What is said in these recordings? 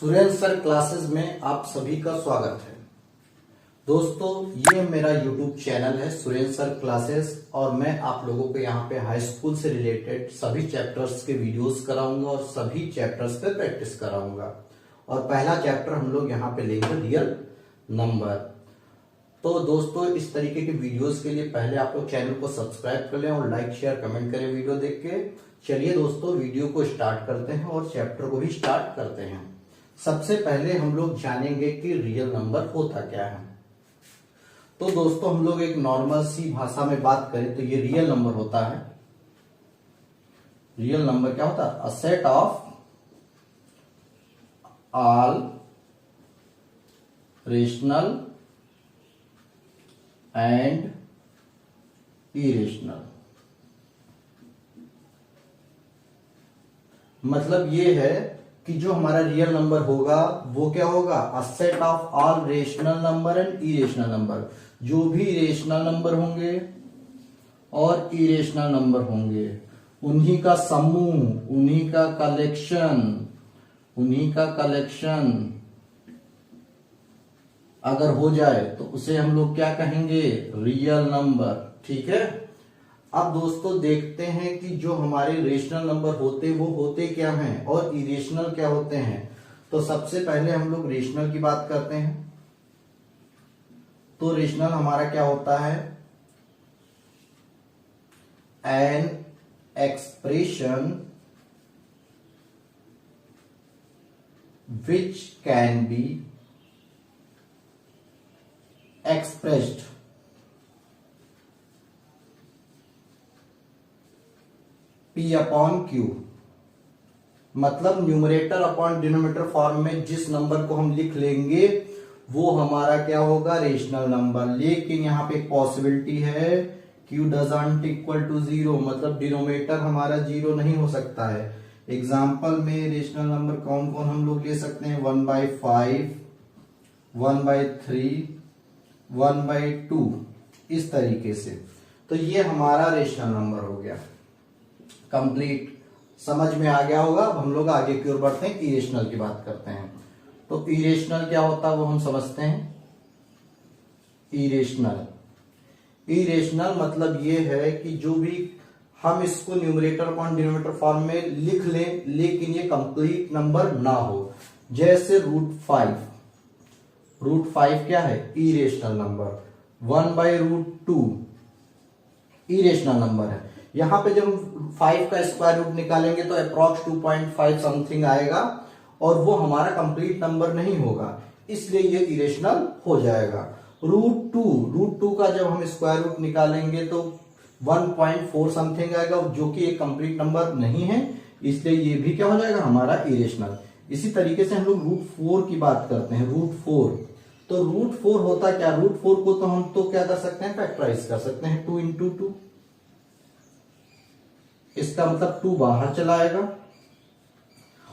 Surendra sir classes में आप सभी का स्वागत है। दोस्तों, ये मेरा YouTube चैनल है सुरेंद्र सर क्लासेस और मैं आप लोगों को यहाँ पे हाई स्कूल से रिलेटेड सभी चैप्टर्स के वीडियोस कराऊंगा और सभी चैप्टर्स पे प्रैक्टिस कराऊंगा। और पहला चैप्टर हम लोग यहाँ पे लेंगे रियल नंबर। तो दोस्तों, इस तरीके के वीडियोस के लिए पहले आप लोग चैनल को सब्सक्राइब कर लें और लाइक शेयर कमेंट करें वीडियो देख के। चलिए दोस्तों, वीडियो को स्टार्ट करते हैं और चैप्टर को भी स्टार्ट करते हैं। सबसे पहले हम लोग जानेंगे कि रियल नंबर होता क्या है। तो दोस्तों, हम लोग एक नॉर्मल सी भाषा में बात करें तो ये रियल नंबर होता है। रियल नंबर क्या होता है? A set of all rational and irrational. मतलब ये है कि जो हमारा रियल नंबर होगा वो क्या होगा? A set of all rational number and irrational number. जो भी रेशनल नंबर होंगे और इरेशनल नंबर होंगे उन्हीं का समूह, उन्हीं का कलेक्शन अगर हो जाए तो उसे हम लोग क्या कहेंगे? Real number. ठीक है। अब दोस्तों देखते हैं कि जो हमारे रेशनल नंबर होते वो होते क्या हैं और इरेशनल क्या होते हैं। तो सबसे पहले हम लोग रेशनल की बात करते हैं। तो रेशनल हमारा क्या होता है? An expression which can be expressed P upon Q। मतलब न्यूमरेटर अपॉन डिनोमिनेटर फॉर्म में जिस नंबर को हम लिख लेंगे वो हमारा क्या होगा? Rational number. लेकिन यहाँ पे एक पॉसिबिलिटी है, Q डजंट इक्वल टू 0, मतलब डिनोमिनेटर हमारा 0 नहीं हो सकता है। एग्जाम्पल में रेशनल नंबर कौन कौन हम लोग ले सकते हैं? 1/5, 1/3, 1/2, इस तरीके से। तो ये हमारा रेशनल नंबर हो गया। कंप्लीट समझ में आ गया होगा। अब हम लोग आगे की ओर बढ़ते हैं, इरेशनल की बात करते हैं। तो इरेशनल क्या होता है वो हम समझते हैं। इरेशनल मतलब ये है कि जो भी हम इसको न्यूमरेटर अपॉन डिनोमिनेटर फॉर्म में लिख लें लेकिन ये कंप्लीट नंबर ना हो। जैसे √5 क्या है? Irrational number. 1/√2 इरेशनल नंबर है। यहां पे जब हम 5 का स्क्वायर रूट निकालेंगे तो अप्रॉक्स 2.5 समथिंग आएगा और वो हमारा कंप्लीट नंबर नहीं होगा, इसलिए ये इरेशनल हो जाएगा। √2 का जब हम स्क्वायर रूट निकालेंगे तो 1.4 समथिंग आएगा, जो कि एक कंप्लीट नंबर नहीं है, इसलिए ये भी क्या हो जाएगा? हमारा इरेशनल। इसी तरीके से हम लोग √4 की बात करते हैं। √4 तो √4 होता क्या? √4 को तो हम तो क्या कर सकते हैं? फैक्टराइज कर सकते हैं। 2 × 2, इसका मतलब 2 बाहर चला आएगा।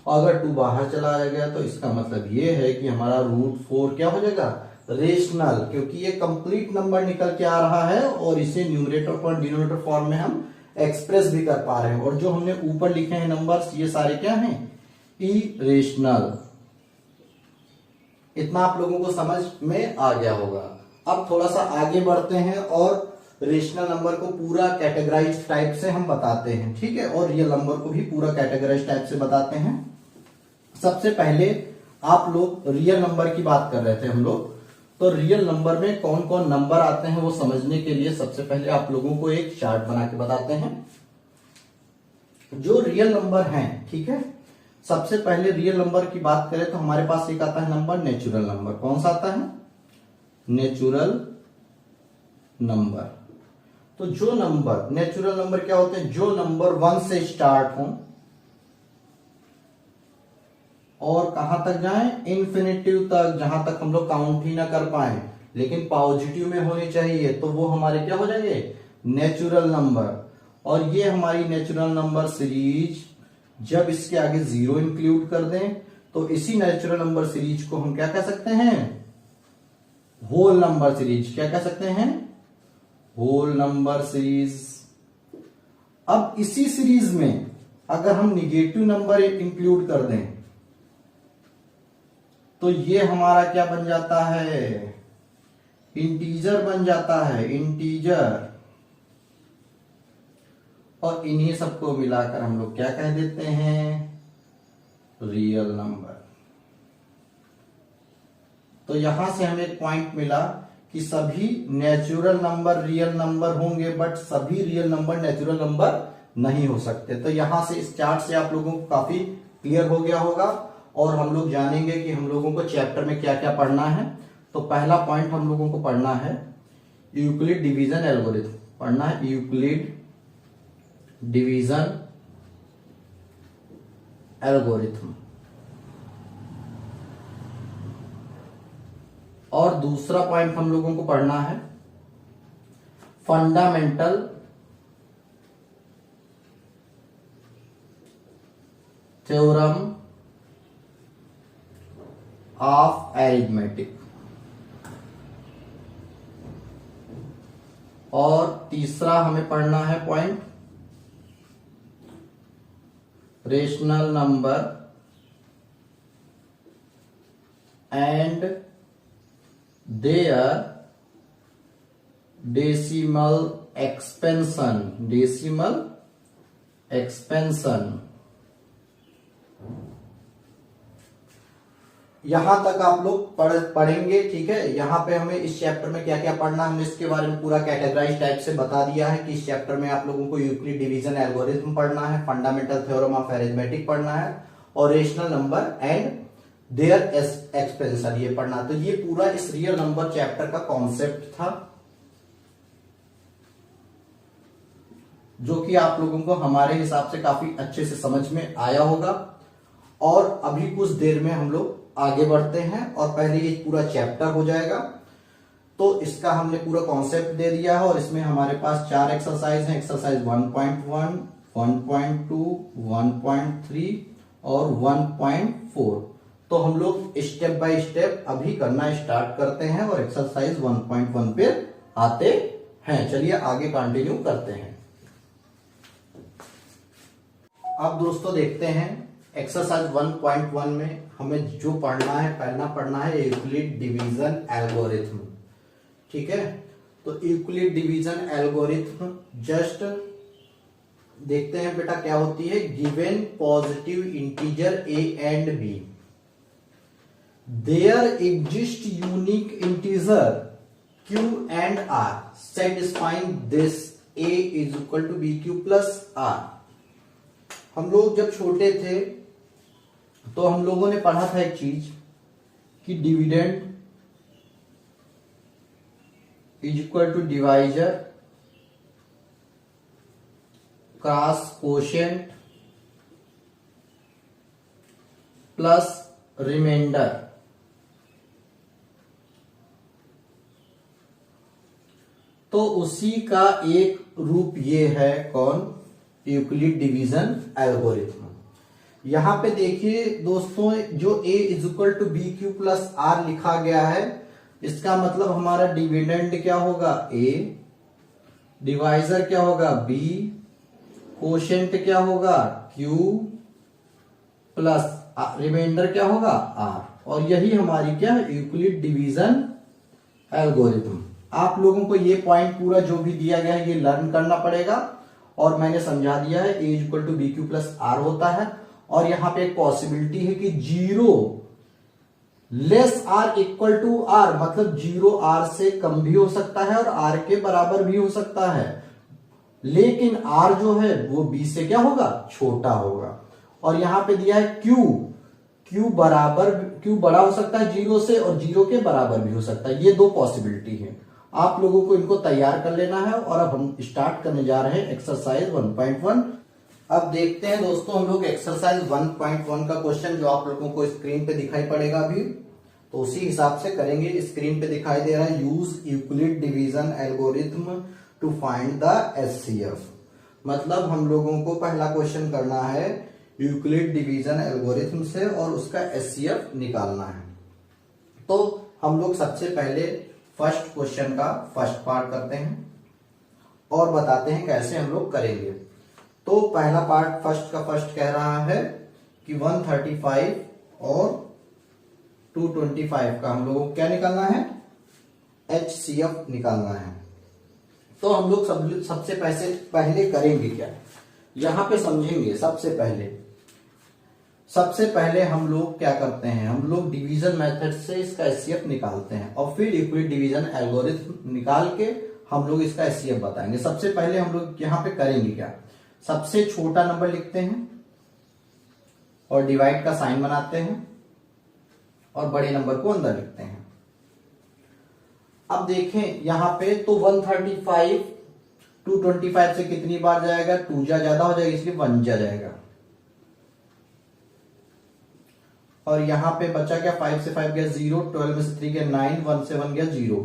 अगर 2 बाहर चला गया तो इसका मतलब ये है कि हमारा √4 क्या हो जाएगा? रेशनल, क्योंकि ये कंप्लीट नंबर निकल के आ रहा है और इसे न्यूमरेटर और डिनोमिनेटर फॉर्म में हम एक्सप्रेस भी कर पा रहे हैं। और जो हमने ऊपर लिखे हैं नंबर्स, ये सारे क्या हैं? इरेशनल। इतना आप लोगों को समझ में आ गया होगा। अब थोड़ा सा आगे बढ़ते हैं और रेशनल नंबर को पूरा कैटेगराइज टाइप से हम बताते हैं। ठीक है। और रियल नंबर को भी पूरा कैटेगराइज टाइप से बताते हैं। सबसे पहले आप लोग रियल नंबर की बात कर रहे थे हम लोग। तो रियल नंबर में कौन कौन नंबर आते हैं वो समझने के लिए सबसे पहले आप लोगों को एक चार्ट बना के बताते हैं। जो रियल नंबर हैं, ठीक है, सबसे पहले रियल नंबर की बात करें तो हमारे पास एक आता है नंबर नेचुरल नंबर। कौन सा आता है? Natural number. तो जो नंबर नेचुरल नंबर क्या होते हैं? जो नंबर 1 से स्टार्ट हो और कहां तक जाएं? इन्फिनिटिव तक, जहां तक हम लोग काउंट ही ना कर पाए, लेकिन पॉजिटिव में होनी चाहिए, तो वो हमारे क्या हो जाएंगे? Natural number. और ये हमारी नेचुरल नंबर सीरीज जब इसके आगे 0 इंक्लूड कर दें तो इसी नेचुरल नंबर सीरीज को हम क्या कह सकते हैं? Whole number series. क्या कह सकते हैं? Whole number series. अब इसी सीरीज में अगर हम निगेटिव नंबर इंक्लूड कर दें तो ये हमारा क्या बन जाता है, इंटीजर बन जाता है, इंटीजर। और इन्हीं सबको मिलाकर हम लोग क्या कह देते हैं, रियल नंबर। तो यहां से हमें एक पॉइंट मिला कि सभी नेचुरल नंबर रियल नंबर होंगे, बट सभी रियल नंबर नेचुरल नंबर नहीं हो सकते। तो यहां से इस चार्ट से आप लोगों को काफी क्लियर हो गया होगा, और हम लोग जानेंगे कि हम लोगों को चैप्टर में क्या क्या पढ़ना है। तो पहला पॉइंट हम लोगों को पढ़ना है यूक्लिड डिवीजन एल्गोरिथम, पढ़ना है यूक्लिड डिवीजन एल्गोरिथम। और दूसरा पॉइंट हम लोगों को पढ़ना है फंडामेंटल थ्योरम ऑफ अरिथमेटिक। और तीसरा हमें पढ़ना है point rational number and their decimal expansion, decimal expansion. यहां तक आप लोग पढ़ेंगे, ठीक है। यहां पे हमें इस चैप्टर में क्या क्या पढ़ना है, हमने इसके बारे में पूरा कैटेगराइज टाइप से बता दिया है कि इस चैप्टर में आप लोगों को यूक्लिड डिवीजन एल्गोरिथम पढ़ना है, फंडामेंटल थ्योरम ऑफ अरिथमेटिक पढ़ना है, और rational number and their expansion ये पढ़ना। तो ये पूरा इस रियल नंबर चैप्टर का कॉन्सेप्ट था, जो कि आप लोगों को हमारे हिसाब से काफी अच्छे से समझ में आया होगा। और अभी कुछ देर में हम लोग आगे बढ़ते हैं, और पहले ये पूरा चैप्टर हो जाएगा। तो इसका हमने पूरा कॉन्सेप्ट दे दिया है, और इसमें हमारे पास 4 एक्सरसाइज हैं, एक्सरसाइज 1.1, 1.2, 1.3 और 1.4। तो हम लोग स्टेप बाय स्टेप अभी करना स्टार्ट करते हैं, और एक्सरसाइज 1.1 पे आते हैं। चलिए आगे कंटिन्यू करते हैं। अब दोस्तों देखते हैं एक्सरसाइज 1.1 में हमें जो पढ़ना है, पहला पढ़ना है यूक्लिड डिवीजन एल्गोरिथम, ठीक है। तो यूक्लिड डिवीजन एल्गोरिथम जस्ट देखते हैं बेटा क्या होती है। Given positive integer A and B, there exist unique integer Q and R satisfying this A is equal to B Q plus R. हम लोग जब छोटे थे तो हम लोगों ने पढ़ा था एक चीज कि dividend is equal to divisor cross quotient plus remainder. तो उसी का एक रूप ये है, कौन, यूक्लिड डिवीजन एल्गोरिथम। यहां पे देखिए दोस्तों, जो a is equal to B Q plus R लिखा गया है, इसका मतलब हमारा डिविडेंड क्या होगा, a, डिवाइजर क्या होगा b, कोशेंट क्या होगा q, प्लस रिमाइंडर क्या होगा r। और यही हमारी क्या है, यूक्लिड डिवीजन एल्गोरिथम। आप लोगों को ये पॉइंट पूरा जो भी दिया गया है ये लर्न करना पड़ेगा, और मैंने समझा दिया है a is equal to B Q plus R होता है। और यहां पे एक पॉसिबिलिटी है कि 0 less or equal to R, मतलब 0 आर से कम भी हो सकता है और आर के बराबर भी हो सकता है, लेकिन आर जो है वो बी से क्या होगा, छोटा होगा। और यहां पे दिया है क्यू बड़ा हो सकता है 0 से, और 0 के बराबर भी हो सकता है। ये दो पॉसिबिलिटी है, आप लोगों को इनको तैयार कर लेना है। और अब हम स्टार्ट करने जा रहे हैं एक्सरसाइज 1.1। अब देखते हैं दोस्तों हम लोग एक्सरसाइज 1.1 का क्वेश्चन, जो आप लोगों को स्क्रीन पे दिखाई पड़ेगा अभी, तो उसी हिसाब से करेंगे। स्क्रीन पे दिखाई दे रहा है, use Euclid division algorithm to find the HCF. मतलब हम लोगों को पहला क्वेश्चन करना है यूक्लिड डिवीजन एल्गोरिथम से, और उसका एचसीएफ निकालना है। तो हम लोग सबसे पहले फर्स्ट क्वेश्चन का फर्स्ट पार्ट करते हैं और बताते हैं कैसे हम लोग करेंगे। तो पहला पार्ट फर्स्ट का फर्स्ट कह रहा है कि 135 और 225 का हम लोगों को क्या निकालना है, HCF निकालना है। तो हम लोग सबसे पहले करेंगे क्या, यहां पे समझेंगे। सबसे पहले हम लोग क्या करते हैं, हम लोग डिवीजन मेथड से इसका HCF निकालते हैं और फिर यूक्लिड डिवीजन एल्गोरिथम निकाल के हम लोग इसका HCF बताएंगे। सबसे पहले हम लोग यहां पे करेंगे क्या, सबसे छोटा नंबर लिखते हैं और डिवाइड का साइन बनाते हैं और बड़े नंबर को अंदर लिखते हैं। अब देखें यहां पे तो 135 225 से कितनी बार जाएगा, 2 ज्यादा हो जाएगा इसलिए 1 जाएगा। और यहां पे बचा क्या, 5 से 5 गया 0, 12 में से 3 गया 9, 1 से 1 गया 0,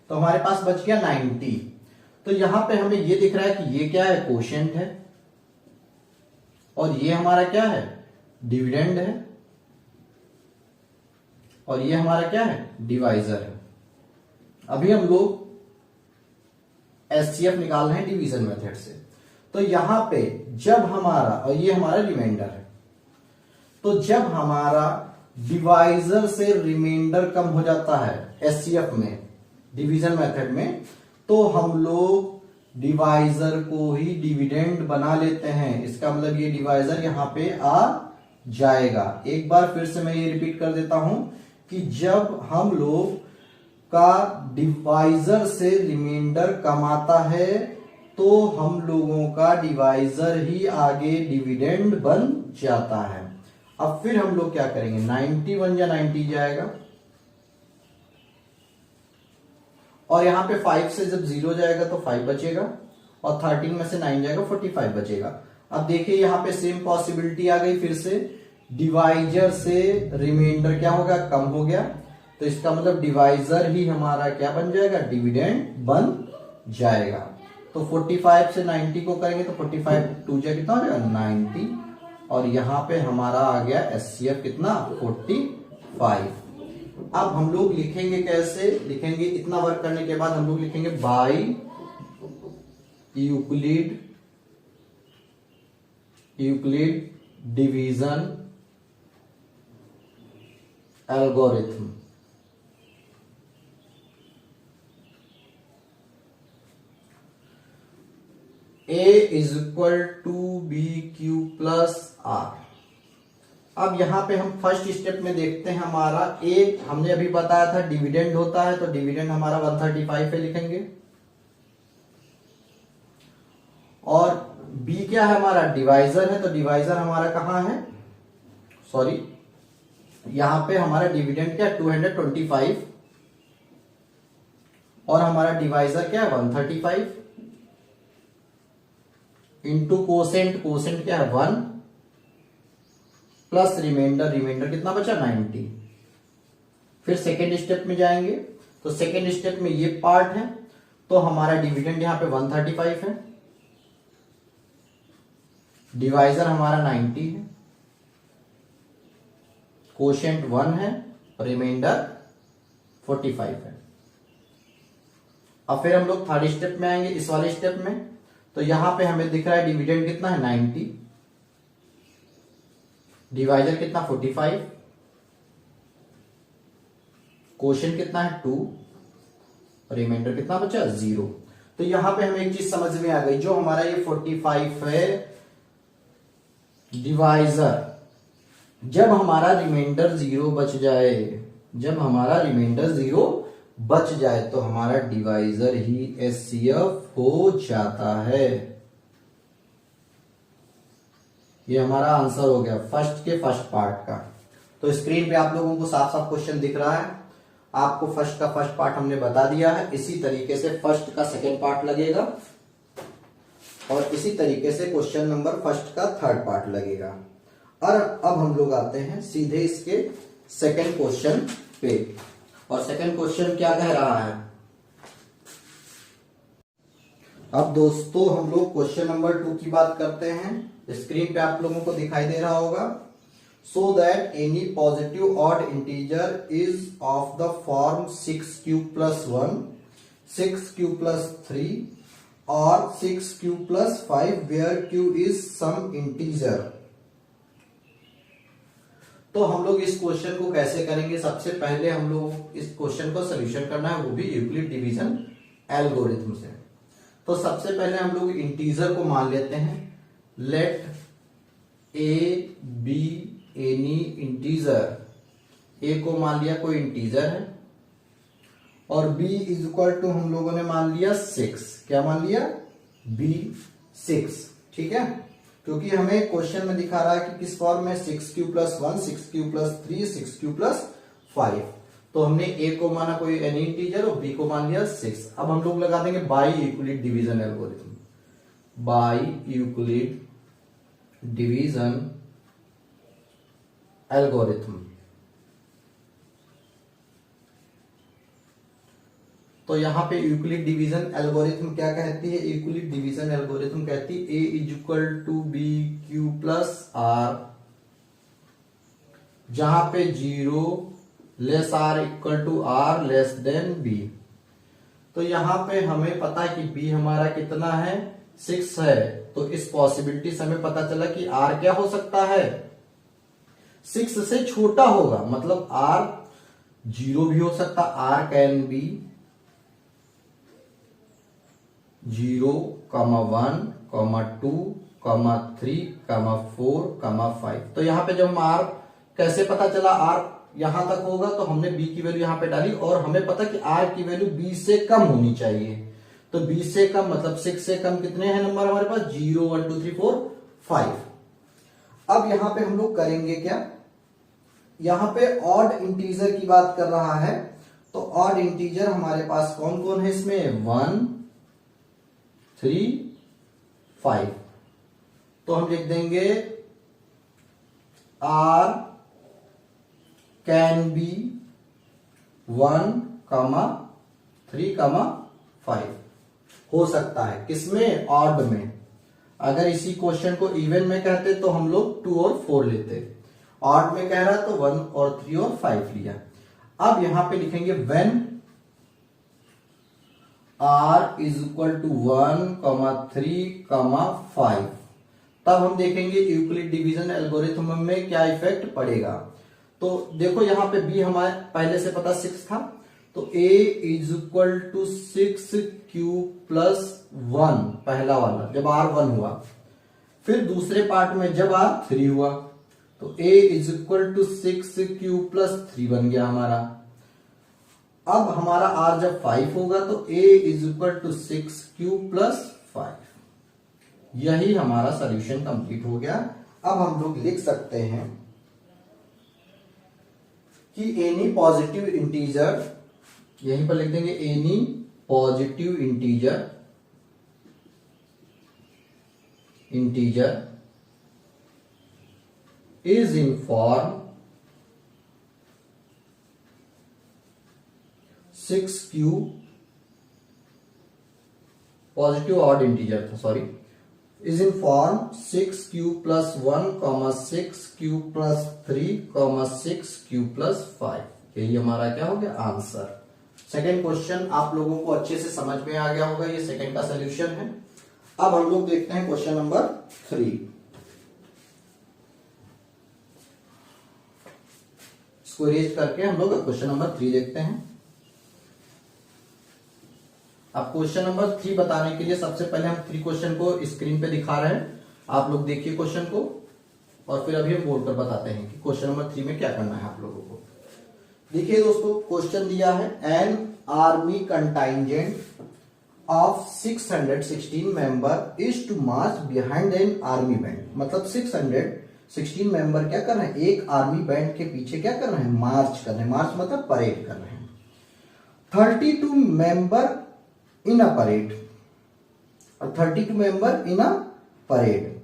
तो हमारे पास बच गया 90। तो यहां पे हमें ये दिख रहा है कि ये क्या है, कोशेंट है और ये हमारा क्या है, डिविडेंड है और ये हमारा क्या है, डिवाइजर है। अभी हम लोग HCF निकाल रहे हैं डिवीजन मेथड से। तो यहां पे जब हमारा, और ये हमारा रिमाइंडर है, तो जब हमारा डिवाइजर से रिमाइंडर कम हो जाता है HCF में, डिवीजन मेथड में, तो हम लोग डिवाइजर को ही डिविडेंड बना लेते हैं। इसका मतलब ये डिवाइजर यहां पे आ जाएगा। एक बार फिर से मैं ये रिपीट कर देता हूं कि जब हम लोग का डिवाइजर से रिमाइंडर कम आता है तो हम लोगों का डिवाइजर ही आगे डिविडेंड बन जाता है। अब फिर हम लोग क्या करेंगे, 91 या 90 जाएगा और यहां पे 5 से जब 0 जाएगा तो 5 बचेगा और 13 में से 9 जाएगा 45 बचेगा। अब देखिए यहां पे सेम पॉसिबिलिटी आ गई, फिर से डिवाइजर से रिमाइंडर क्या होगा, कम हो गया, तो इसका मतलब डिवाइजर ही हमारा क्या बन जाएगा, डिविडेंड बन जाएगा। तो 45 से 90 को करेंगे तो 45 2 जा कितना हो जाएगा, 90, और यहां पे हमारा आ गया HCF कितना, 45। अब हम लोग लिखेंगे कैसे, लिखेंगे इतना वर्क करने के बाद हम लोग लिखेंगे by Euclid division algorithm. A is equal to BQ plus R। अब यहां पे हम फर्स्ट स्टेप में देखते हैं, हमारा A हमने अभी बताया था डिविडेंड होता है, तो डिविडेंड हमारा 135 है लिखेंगे, और B क्या है, हमारा डिवाइजर है, तो डिवाइजर हमारा कहां है, सॉरी यहां पे हमारा डिविडेंड क्या है 225 और हमारा डिवाइजर क्या है 135 इंटू कोसेंट, कोसेंट क्या है 1 प्लस रिमाइंडर, रिमाइंडर कितना बचा 90। फिर सेकेंड स्टेप में जाएंगे तो सेकेंड स्टेप में ये पार्ट है, तो हमारा डिविडेंड यहां पे 135 है, डिवाइजर हमारा 90 है, कोशेंट 1 है, रिमाइंडर 45 है। अब फिर हम लोग थर्ड स्टेप में आएंगे, इस वाले स्टेप में, तो यहां पे हमें दिख रहा है डिविडेंड कितना है 90, डिवाइजर कितना 45, कोशेंट कितना है 2, रिमाइंडर कितना बचा 0। तो यहां पे हमें एक चीज समझ में आ गई, जो हमारा ये 45 है डिवाइजर, जब हमारा रिमाइंडर 0 बच जाए, जब हमारा रिमाइंडर 0 बच जाए तो हमारा डिवाइजर ही HCF हो जाता है। ये हमारा आंसर हो गया फर्स्ट के फर्स्ट पार्ट का। तो स्क्रीन पे आप लोगों को साफ साफ क्वेश्चन दिख रहा है, आपको फर्स्ट का फर्स्ट पार्ट हमने बता दिया है, इसी तरीके से फर्स्ट का सेकेंड पार्ट लगेगा और इसी तरीके से क्वेश्चन नंबर फर्स्ट का थर्ड पार्ट लगेगा। और अब हम लोग आते हैं सीधे इसके सेकेंड क्वेश्चन पे, और सेकेंड क्वेश्चन क्या कह रहा है। अब दोस्तों हम लोग क्वेश्चन नंबर 2 की बात करते हैं। स्क्रीन पे आप लोगों को दिखाई दे रहा होगा, so that any positive odd integer is of the form 6q plus 1, 6q plus 3 और 6q plus 5 where q is some integer। तो हम लोग इस क्वेश्चन को कैसे करेंगे, सबसे पहले हम लोग इस क्वेश्चन को सोल्यूशन करना है, वो भी यूक्लिड डिवीजन एल्गोरिथम से। तो सबसे पहले हम लोग इंटीजर को मान लेते हैं। Let A B any integer, A को मान लिया कोई इंटीजर है, और b इज इक्वल टू हम लोगों ने मान लिया 6। क्या मान लिया? b 6। ठीक है, क्योंकि हमें क्वेश्चन में दिखा रहा है कि किस फॉर्म में 6q+1, 6q+3, 6q+5। तो हमने a को माना कोई एनी इंटीजर और b को मान लिया 6। अब हम लोग लगा देंगे by Euclid division algorithm, by Euclid division algorithm. तो यहां पे यूक्लिड डिवीजन एल्गोरिथम क्या कहती है? यूक्लिड डिवीजन एल्गोरिथम कहती है a is equal to B Q plus R, जहां पे 0 less or equal to R less than b। तो यहां पे हमें पता है कि b हमारा कितना है? 6 है। तो इस पॉसिबिलिटी से हमें पता चला कि r क्या हो सकता है? 6 से छोटा होगा, मतलब r 0 भी हो सकता, r कैन बी 0, 1, 2, 3, 4, 5। तो यहां पे जब हम r कैसे पता चला r यहां तक होगा, तो हमने b की वैल्यू यहां पे डाली और हमें पता कि r की वैल्यू b से कम होनी चाहिए। तो b से कम मतलब 6 से कम कितने हैं नंबर हमारे पास? 0, 1, 2, 3, 4, 5। अब यहां पे हम लोग करेंगे क्या? यहां पे ऑड इंटीजर की बात कर रहा है, तो ऑड इंटीजर हमारे पास कौन कौन है इसमें? 1, 3, 5। तो हम लिख देंगे r कैन बी 1, 3, 5 हो सकता है। किसमें? ऑड में। अगर इसी क्वेश्चन को इवन में कहते तो हम लोग 2 और 4 लेते। ऑड में कह रहा तो 1 और 3 और 5 लिया। अब यहां पे लिखेंगे when r is equal to 1, 3, 5। तब हम देखेंगे यूक्लिड डिवीजन एल्गोरिथम में क्या इफेक्ट पड़ेगा। तो देखो यहां पे b हमारे पहले से पता 6 था, तो a is equal to 6q+1 पहला वाला जब r 1 हुआ। फिर दूसरे पार्ट में जब r 3 हुआ, तो a is equal to 6q+3 बन गया हमारा। अब हमारा r जब 5 होगा तो a is equal to 6q+5। यही हमारा सॉल्यूशन कंप्लीट हो गया। अब हम लोग लिख सकते हैं कि एनी पॉजिटिव इंटीजर, यहीं पर लिख देंगे any positive integer is in form 6q, positive odd integer था, sorry, is in form 6q+1, 6q+3, 6q+5। यही हमारा क्या हो गया? आंसर। सेकेंड क्वेश्चन आप लोगों को अच्छे से समझ में आ गया होगा, ये सेकेंड का सोल्यूशन है। अब हम लोग देखते हैं क्वेश्चन नंबर 3। इसको इरेज करके हम लोग क्वेश्चन नंबर 3 देखते हैं। अब क्वेश्चन नंबर 3 बताने के लिए सबसे पहले हम 3 क्वेश्चन को स्क्रीन पे दिखा रहे हैं, आप लोग देखिए क्वेश्चन को, और फिर अभी हम बोलकर बताते हैं कि क्वेश्चन नंबर 3 में क्या करना है आप लोगों को। देखिए दोस्तों, क्वेश्चन दिया है an army contingent of 616 member is to march behind an army band. मतलब 616 मेंबर क्या कर रहे हैं? एक आर्मी बैंड के पीछे क्या कर रहे हैं? मार्च कर रहे हैं। मार्च मतलब परेड कर रहे हैं। 32 मेंबर इन अ परेड, और 32 मेंबर इन अ परेड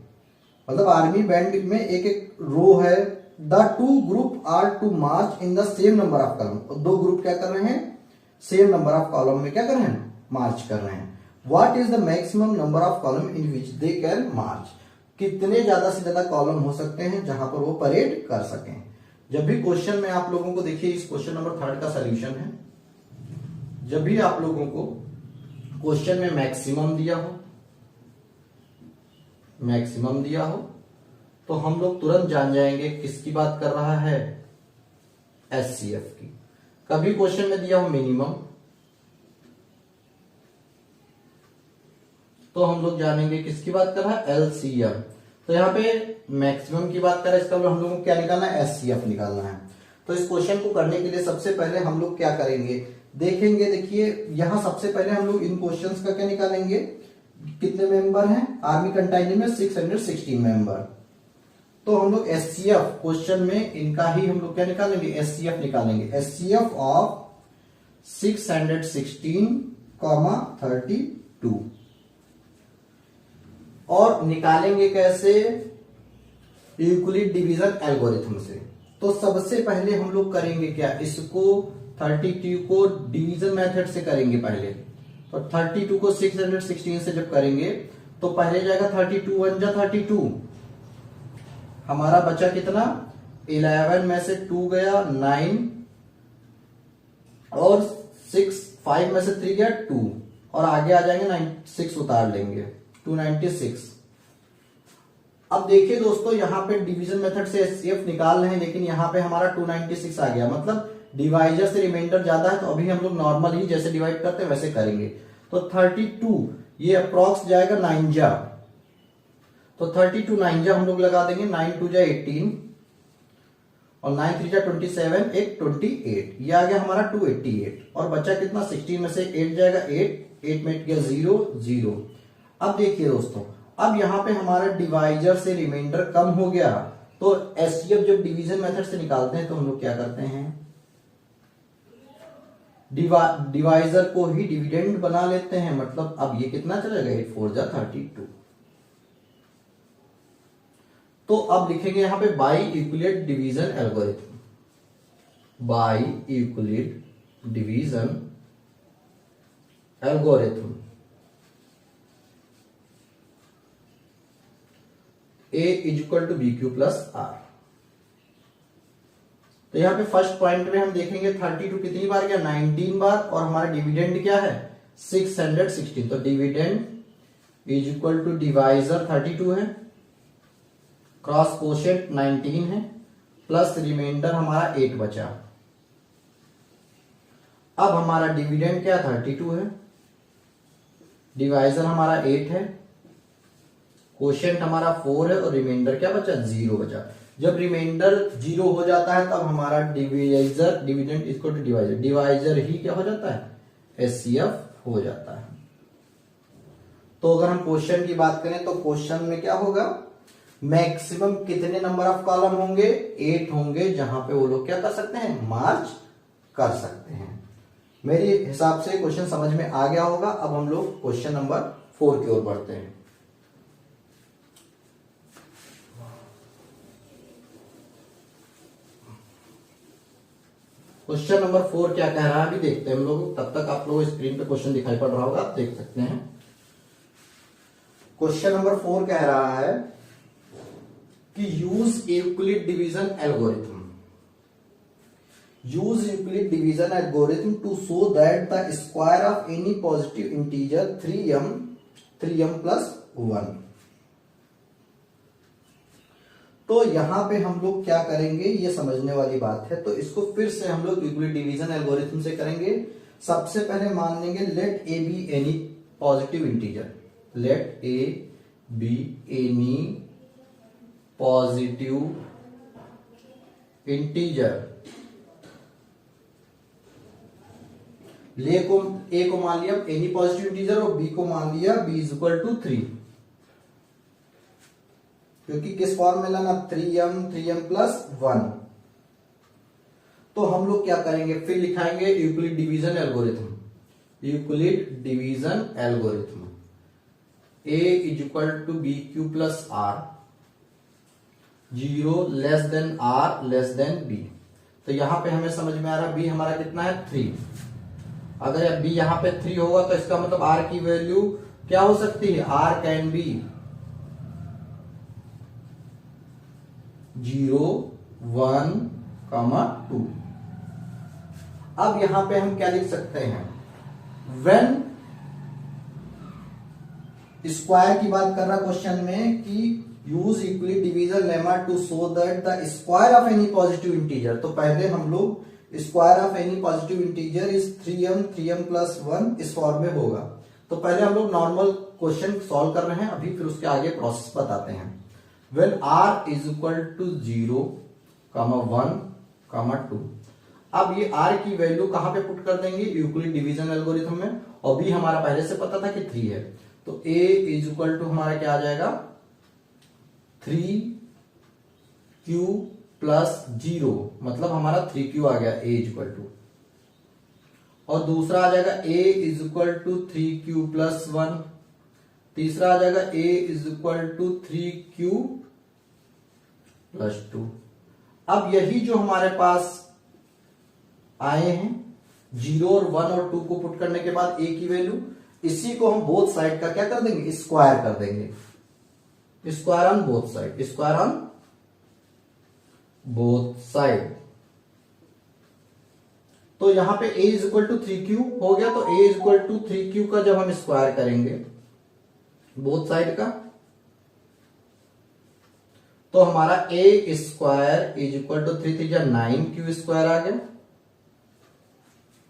मतलब आर्मी बैंड में एक एक रो है। The 2 group are to march in the same number of column. और 2 ग्रुप क्या कर रहे हैं? सेम नंबर ऑफ कॉलम में क्या कर रहे हैं? मार्च कर रहे हैं। What is the maximum number of column in which they can march. कितने ज्यादा से ज्यादा कॉलम हो सकते हैं जहां पर वो परेड कर सकें। जब भी क्वेश्चन में आप लोगों को देखिए, इस क्वेश्चन नंबर 3 का सोल्यूशन है। जब भी आप लोगों को क्वेश्चन में मैक्सिमम दिया हो तो हम लोग तुरंत जान जाएंगे किसकी बात कर रहा है, एचसीएफ की। कभी क्वेश्चन में दिया हो मिनिमम, तो हम लोग जानेंगे किसकी बात कर रहा है, एलसीएम। तो यहाँ पे मैक्सिमम की बात कर रहा है, इसका हम लोगों को क्या निकालना है, एचसीएफ निकालना है। तो इस क्वेश्चन को करने के लिए सबसे पहले हम लोग क्या करेंगे, देखेंगे। देखिए यहां सबसे पहले हम लोग इन क्वेश्चंस का क्या निकालेंगे, कितने मेंबर हैं आर्मी कंटाइजेंट में, 616 मेंबर। तो हम लोग एचसीएफ क्वेश्चन में इनका ही हम लोग क्या निकालेंगे, एचसीएफ निकालेंगे। एचसीएफ ऑफ 616,32 और निकालेंगे कैसे, यूक्लिड डिवीजन एल्गोरिथम से। तो सबसे पहले हम लोग करेंगे क्या, इसको 32 को डिवीजन मेथड से करेंगे पहले। तो 32 को 616 से जब करेंगे तो पहले जाएगा 32 1 जा 32, हमारा बचा कितना, 11 में से 2 गया 9 और 6 5 में से 3 गया 2 और आगे आ जाएंगे 6 उतार लेंगे 296। अब देखिए दोस्तों यहां पे डिवीजन मेथड से एचसीएफ निकाल रहे हैं, लेकिन यहां पे हमारा 296 आ गया, मतलब डिवाइजर से रिमाइंडर ज्यादा है। तो अभी हम लोग नॉर्मल ही जैसे डिवाइड करते हैं वैसे करेंगे। तो 32 ये अप्रॉक्स जाएगा 9 जा, तो 32 9 जा हम लोग लगा देंगे, 9 2 जा 18 और 9 3 जा 27 एक 28, ये आ गया हमारा 288 और बचा कितना, 16 में से 8 जाएगा 8 में 8 गया 0 0। अब देखिए दोस्तों, अब यहां पे हमारा डिवाइजर से रिमाइंडर कम हो गया, तो एचसीएफ जब डिवीजन मेथड से निकालते हैं तो हम लोग क्या करते हैं, डिवाइजर को ही डिविडेंड बना लेते हैं। मतलब अब ये कितना चलेगा, 8 4 जा 32। तो अब लिखेंगे यहां पे by Euclid division algorithm, by Euclid division algorithm A is equal to B Q plus R. तो यहां पे फर्स्ट पॉइंट में हम देखेंगे 32 कितनी बार गया, 19 बार, और हमारा डिविडेंड क्या है 616। तो dividend is equal to divisor 32 है, क्रॉस कोशेंट 19 है, प्लस रिमाइंडर हमारा 8 बचा। अब हमारा डिविडेंड क्या 32 है, डिवाइजर हमारा 8 है, कोशेंट हमारा 4 है और रिमाइंडर क्या बचा, 0 बचा। जब रिमाइंडर 0 हो जाता है तब हमारा डिवाइजर डिविडेंड इसको टू डिवाइजर, डिवाइजर ही क्या हो जाता है, एचसीएफ हो जाता है। तो अगर हम क्वेश्चन की बात करें तो क्वेश्चन में क्या होगा, मैक्सिमम कितने नंबर ऑफ कॉलम होंगे, 8 होंगे, जहां पे वो लोग क्या कर सकते हैं, मार्च कर सकते हैं। मेरे हिसाब से क्वेश्चन समझ में आ गया होगा। अब हम लोग क्वेश्चन नंबर 4 की ओर बढ़ते हैं। क्वेश्चन नंबर 4 क्या कह रहा है अभी देखते हैं हम लोग, तब तक आप लोग स्क्रीन पे क्वेश्चन दिखाई पड़ रहा होगा, आप देख सकते हैं। क्वेश्चन नंबर 4 कह रहा है कि use Euclid division algorithm, use Euclid division algorithm to show that the square of any positive integer 3m plus 1। तो यहां पे हम लोग क्या करेंगे, ये समझने वाली बात है। तो इसको फिर से हम लोग यूक्लिड डिवीजन एल्गोरिथम से करेंगे। सबसे पहले मान लेंगे let A B any positive integer, let A B any positive integer. A को मान लिया एनी पॉजिटिव इंटीजर और बी को मान लिया बी इज इक्वल टू 3, क्योंकि किस फॉर्म में लाना, 3m प्लस 1। तो हम लोग क्या करेंगे, फिर लिखाएंगे Euclid division algorithm, Euclid division algorithm a is equal to B Q plus R, 0 less than r less than b। तो यहां पे हमें समझ में आ रहा है b हमारा कितना है 3। अगर b यहां पे 3 होगा तो इसका मतलब r की वैल्यू क्या हो सकती है, r कैन बी 0 1 2। अब यहां पे हम क्या लिख सकते हैं, व्हेन स्क्वायर की बात कर रहा क्वेश्चन में कि use Euclid division lemma to show that the square of any positive integer. तो पहले हम लोग square of any positive integer is 3m plus 1 इस फॉर्म में होगा। तो पहले हम लोग नॉर्मल क्वेश्चन सॉल्व कर रहे हैं, अभी फिर उसके आगे प्रोसेस बताते हैं। When r is equal to 0, 1, 2। अब ये r की वैल्यू कहां पे पुट कर देंगे? यूक्लिड डिवीजन एल्गोरिथम में। और b हमारा पहले से पता था कि 3 है, तो a इज इक्वल टू हमारा क्या आ जाएगा? 3q प्लस 0, मतलब हमारा 3q आ गया a इज इक्वल टू। और दूसरा आ जाएगा a is equal to 3q plus 1। तीसरा आ जाएगा a is equal to 3q plus 2। अब यही जो हमारे पास आए हैं 0 और 1 और 2 को पुट करने के बाद a की वैल्यू, इसी को हम बोथ साइड का क्या कर देंगे? स्क्वायर कर देंगे। Square on both side, square on both side. तो यहां पे a is equal to 3q हो गया, तो a is equal to 3q का जब हम स्क्वायर करेंगे बोथ साइड का, तो हमारा a square is equal to 3 3 9q square आ गया।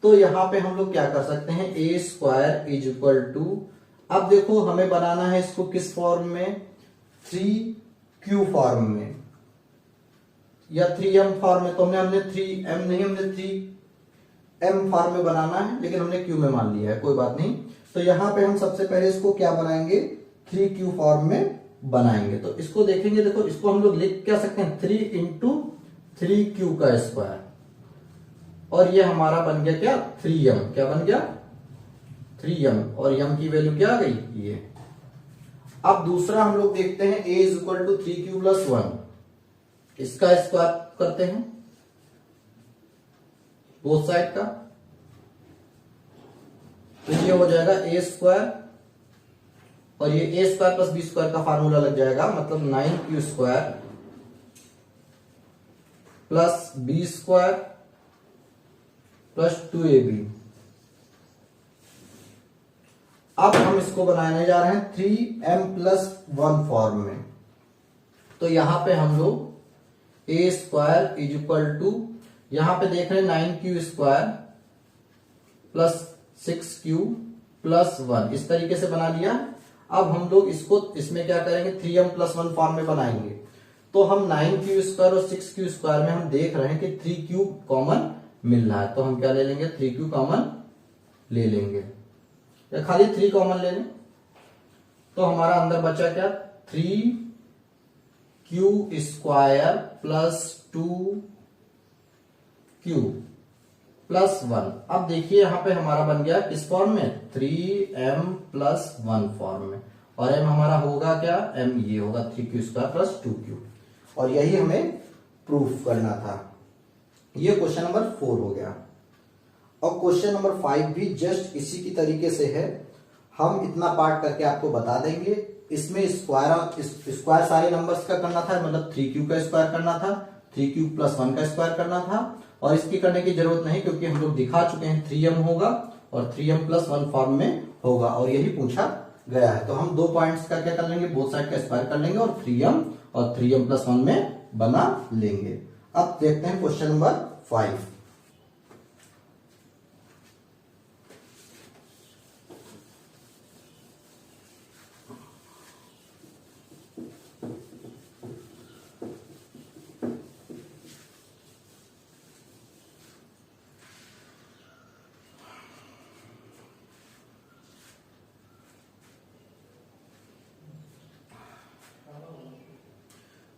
तो यहां पे हम लोग क्या कर सकते हैं? a square is equal to, अब देखो हमें बनाना है इसको किस फॉर्म में? 3q फॉर्म में या 3m फॉर्म में। तो हमने 3m नहीं, हमने 3m फॉर्म में बनाना है, लेकिन हमने q में मान लिया है, कोई बात नहीं। तो यहां पे हम सबसे पहले इसको क्या बनाएंगे? 3q फॉर्म में बनाएंगे। तो इसको देखेंगे, देखो इसको हम लोग लिख क्या सकते हैं? 3 इंटू 3q का स्क्वायर, और ये हमारा बन गया क्या? 3m। क्या बन गया? 3m। और m की वैल्यू क्या आ गई? ये। अब दूसरा हम लोग देखते हैं a is equal to 3q plus 1, इसका स्क्वायर करते हैं बोथ साइड का। तो ये हो जाएगा a स्क्वायर, और ये a square plus b square का फार्मूला लग जाएगा, मतलब 9q square plus b square plus 2ab। अब हम इसको बनाने जा रहे हैं 3m प्लस 1 फॉर्म में। तो यहां पे हम लोग a square is equal to, यहां पे देख रहे हैं 9q square plus 6q plus 1, इस तरीके से बना लिया। अब हम लोग इसको इसमें क्या करेंगे? 3m प्लस 1 फॉर्म में बनाएंगे। तो हम 9q स्क्वायर और 6q स्क्वायर में हम देख रहे हैं कि 3q कॉमन मिल रहा है, तो हम क्या ले लेंगे? 3q कॉमन ले लेंगे, या खाली 3 कॉमन ले लें। तो हमारा अंदर बचा क्या? 3q square plus 2q plus 1। अब देखिए यहां पे हमारा बन गया किस फॉर्म में? 3m प्लस 1 फॉर्म में। और m हमारा होगा क्या? m ये होगा 3q स्क्वायर प्लस 2q। और यही हमें प्रूफ करना था। ये क्वेश्चन नंबर 4 हो गया। और क्वेश्चन नंबर 5 भी जस्ट इसी की तरीके से है। हम इतना पार्ट करके आपको बता देंगे। इसमें स्क्वायर सारे नंबर्स का करना था, मतलब 3q का स्क्वायर करना था, 3q प्लस 1 का स्क्वायर करना था। और इसकी करने की जरूरत नहीं, क्योंकि हम लोग दिखा चुके हैं 3m होगा और 3m प्लस 1 फॉर्म में होगा, और यही पूछा गया है। तो हम 2 पॉइंट्स का क्या कर लेंगे? बोथ साइड का स्क्वायर कर लेंगे और 3m और 3m प्लस 1 में बना लेंगे। अब देखते हैं question number 5।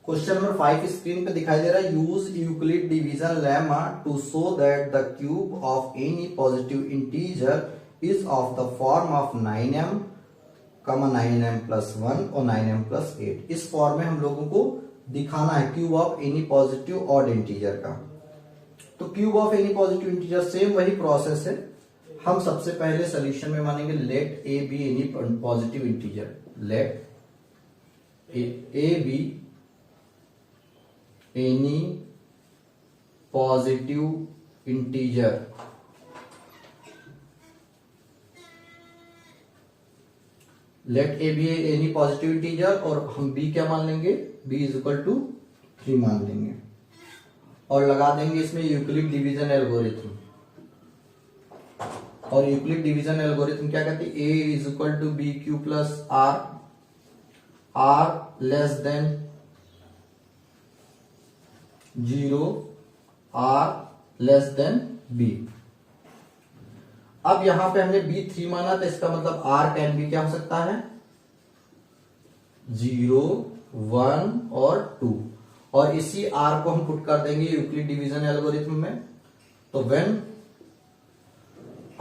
Question number 5 screen पे दिखाई दे रहा है। Use Euclid division lemma to show that the cube of any positive integer is of the form of 9m, 9m plus 1 और 9m प्लस 8। इस फॉर्म में हम लोगों को दिखाना है cube of any positive odd integer का। तो cube of any positive integer same वही प्रोसेस है। हम सबसे पहले सोल्यूशन में मानेंगे let A B any positive integer, let A B any positive integer. Let A B any positive integer और हम बी क्या मान लेंगे, बी इज इक्वल टू 3 मान लेंगे और लगा देंगे इसमें यूक्लिड डिवीजन एल्गोरिथम। और यूक्लिड डिवीजन एल्गोरिथम क्या कहते हैं, A is equal to B Q plus R, R less than 0, R less than B. अब यहां पे हमने बी 3 माना तो इसका मतलब आर कैन बी क्या हो सकता है, 0, 1 और 2। और इसी आर को हम पुट कर देंगे यूक्लिड डिवीजन एल्गोरिथम में। तो when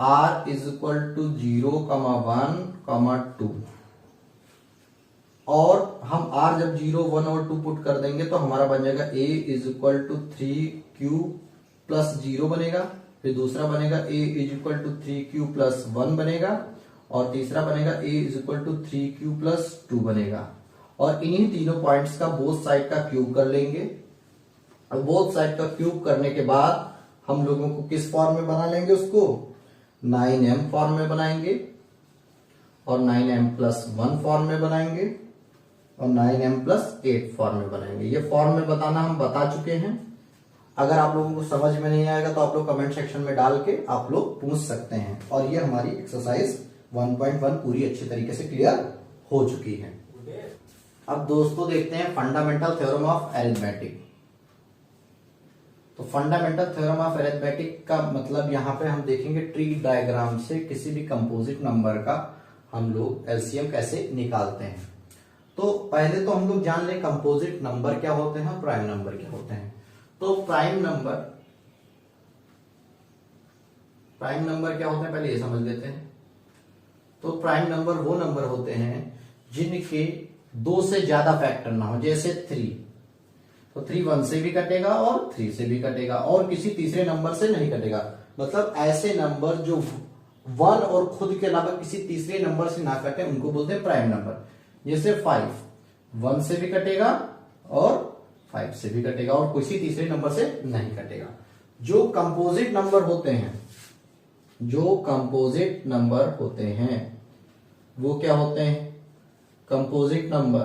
r is equal to 0, 1, 2 और हम r जब 0, 1 और 2 पुट कर देंगे तो हमारा बन जाएगा a is equal to 3q plus 0 बनेगा। फिर दूसरा बनेगा a is equal to 3q plus 1 बनेगा और तीसरा बनेगा a is equal to 3q plus 2 बनेगा। और इन्हीं तीनों पॉइंट्स का बोथ साइड का क्यूब कर लेंगे। अब बोथ साइड का क्यूब करने के बाद हम लोगों को किस फॉर्म में बना लेंगे, उसको 9m फॉर्म में बनाएंगे और 9m प्लस 1 फॉर्म में बनाएंगे और 9m प्लस 8 फॉर्म में बनाएंगे। ये फॉर्म में बताना हम बता चुके हैं। अगर आप लोगों को समझ में नहीं आएगा तो आप लोग कमेंट सेक्शन में डाल के आप लोग पूछ सकते हैं। और ये हमारी एक्सरसाइज 1.1 पूरी अच्छी तरीके से क्लियर हो चुकी है। अब दोस्तों देखते हैं फंडामेंटल थ्योरम ऑफ अरिथमेटिक। तो फंडामेंटल थ्योरम ऑफ अरिथमेटिक का मतलब यहाँ पे हम देखेंगे ट्री डायग्राम से किसी भी कंपोजिट नंबर का हम लोग एलसीएम कैसे निकालते हैं। तो पहले तो हम लोग जान लें कंपोजिट नंबर क्या होते हैं और प्राइम नंबर क्या होते हैं। तो प्राइम नंबर क्या होते हैं पहले ये समझ लेते हैं। तो प्राइम नंबर वो नंबर होते हैं जिनके 2 से ज्यादा फैक्टर ना हो। जैसे 3, तो 3 1 से भी कटेगा और 3 से भी कटेगा और किसी तीसरे नंबर से नहीं कटेगा। मतलब ऐसे नंबर जो 1 और खुद के अलावा किसी तीसरे नंबर से ना कटे उनको बोलते हैं प्राइम नंबर। जैसे 5 1 से भी कटेगा और 5 से भी कटेगा और किसी तीसरे नंबर से नहीं कटेगा। जो कंपोजिट नंबर होते हैं वो क्या होते हैं, कंपोजिट नंबर।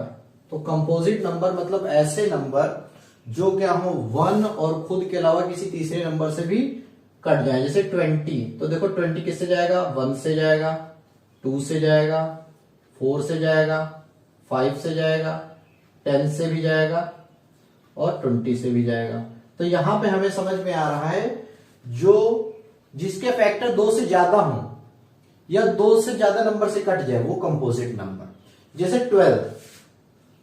तो कंपोजिट नंबर मतलब ऐसे नंबर जो क्या हो 1 और खुद के अलावा किसी तीसरे नंबर से भी कट जाए। जैसे 20, तो देखो 20 किससे जाएगा, 1 से जाएगा, 2 से जाएगा, 4 से जाएगा, 5 से जाएगा, 10 से भी जाएगा और 20 से भी जाएगा। तो यहां पे हमें समझ में आ रहा है जो जिसके फैक्टर 2 से ज्यादा हो या 2 से ज्यादा नंबर से कट जाए वो कंपोजिट नंबर। जैसे 12,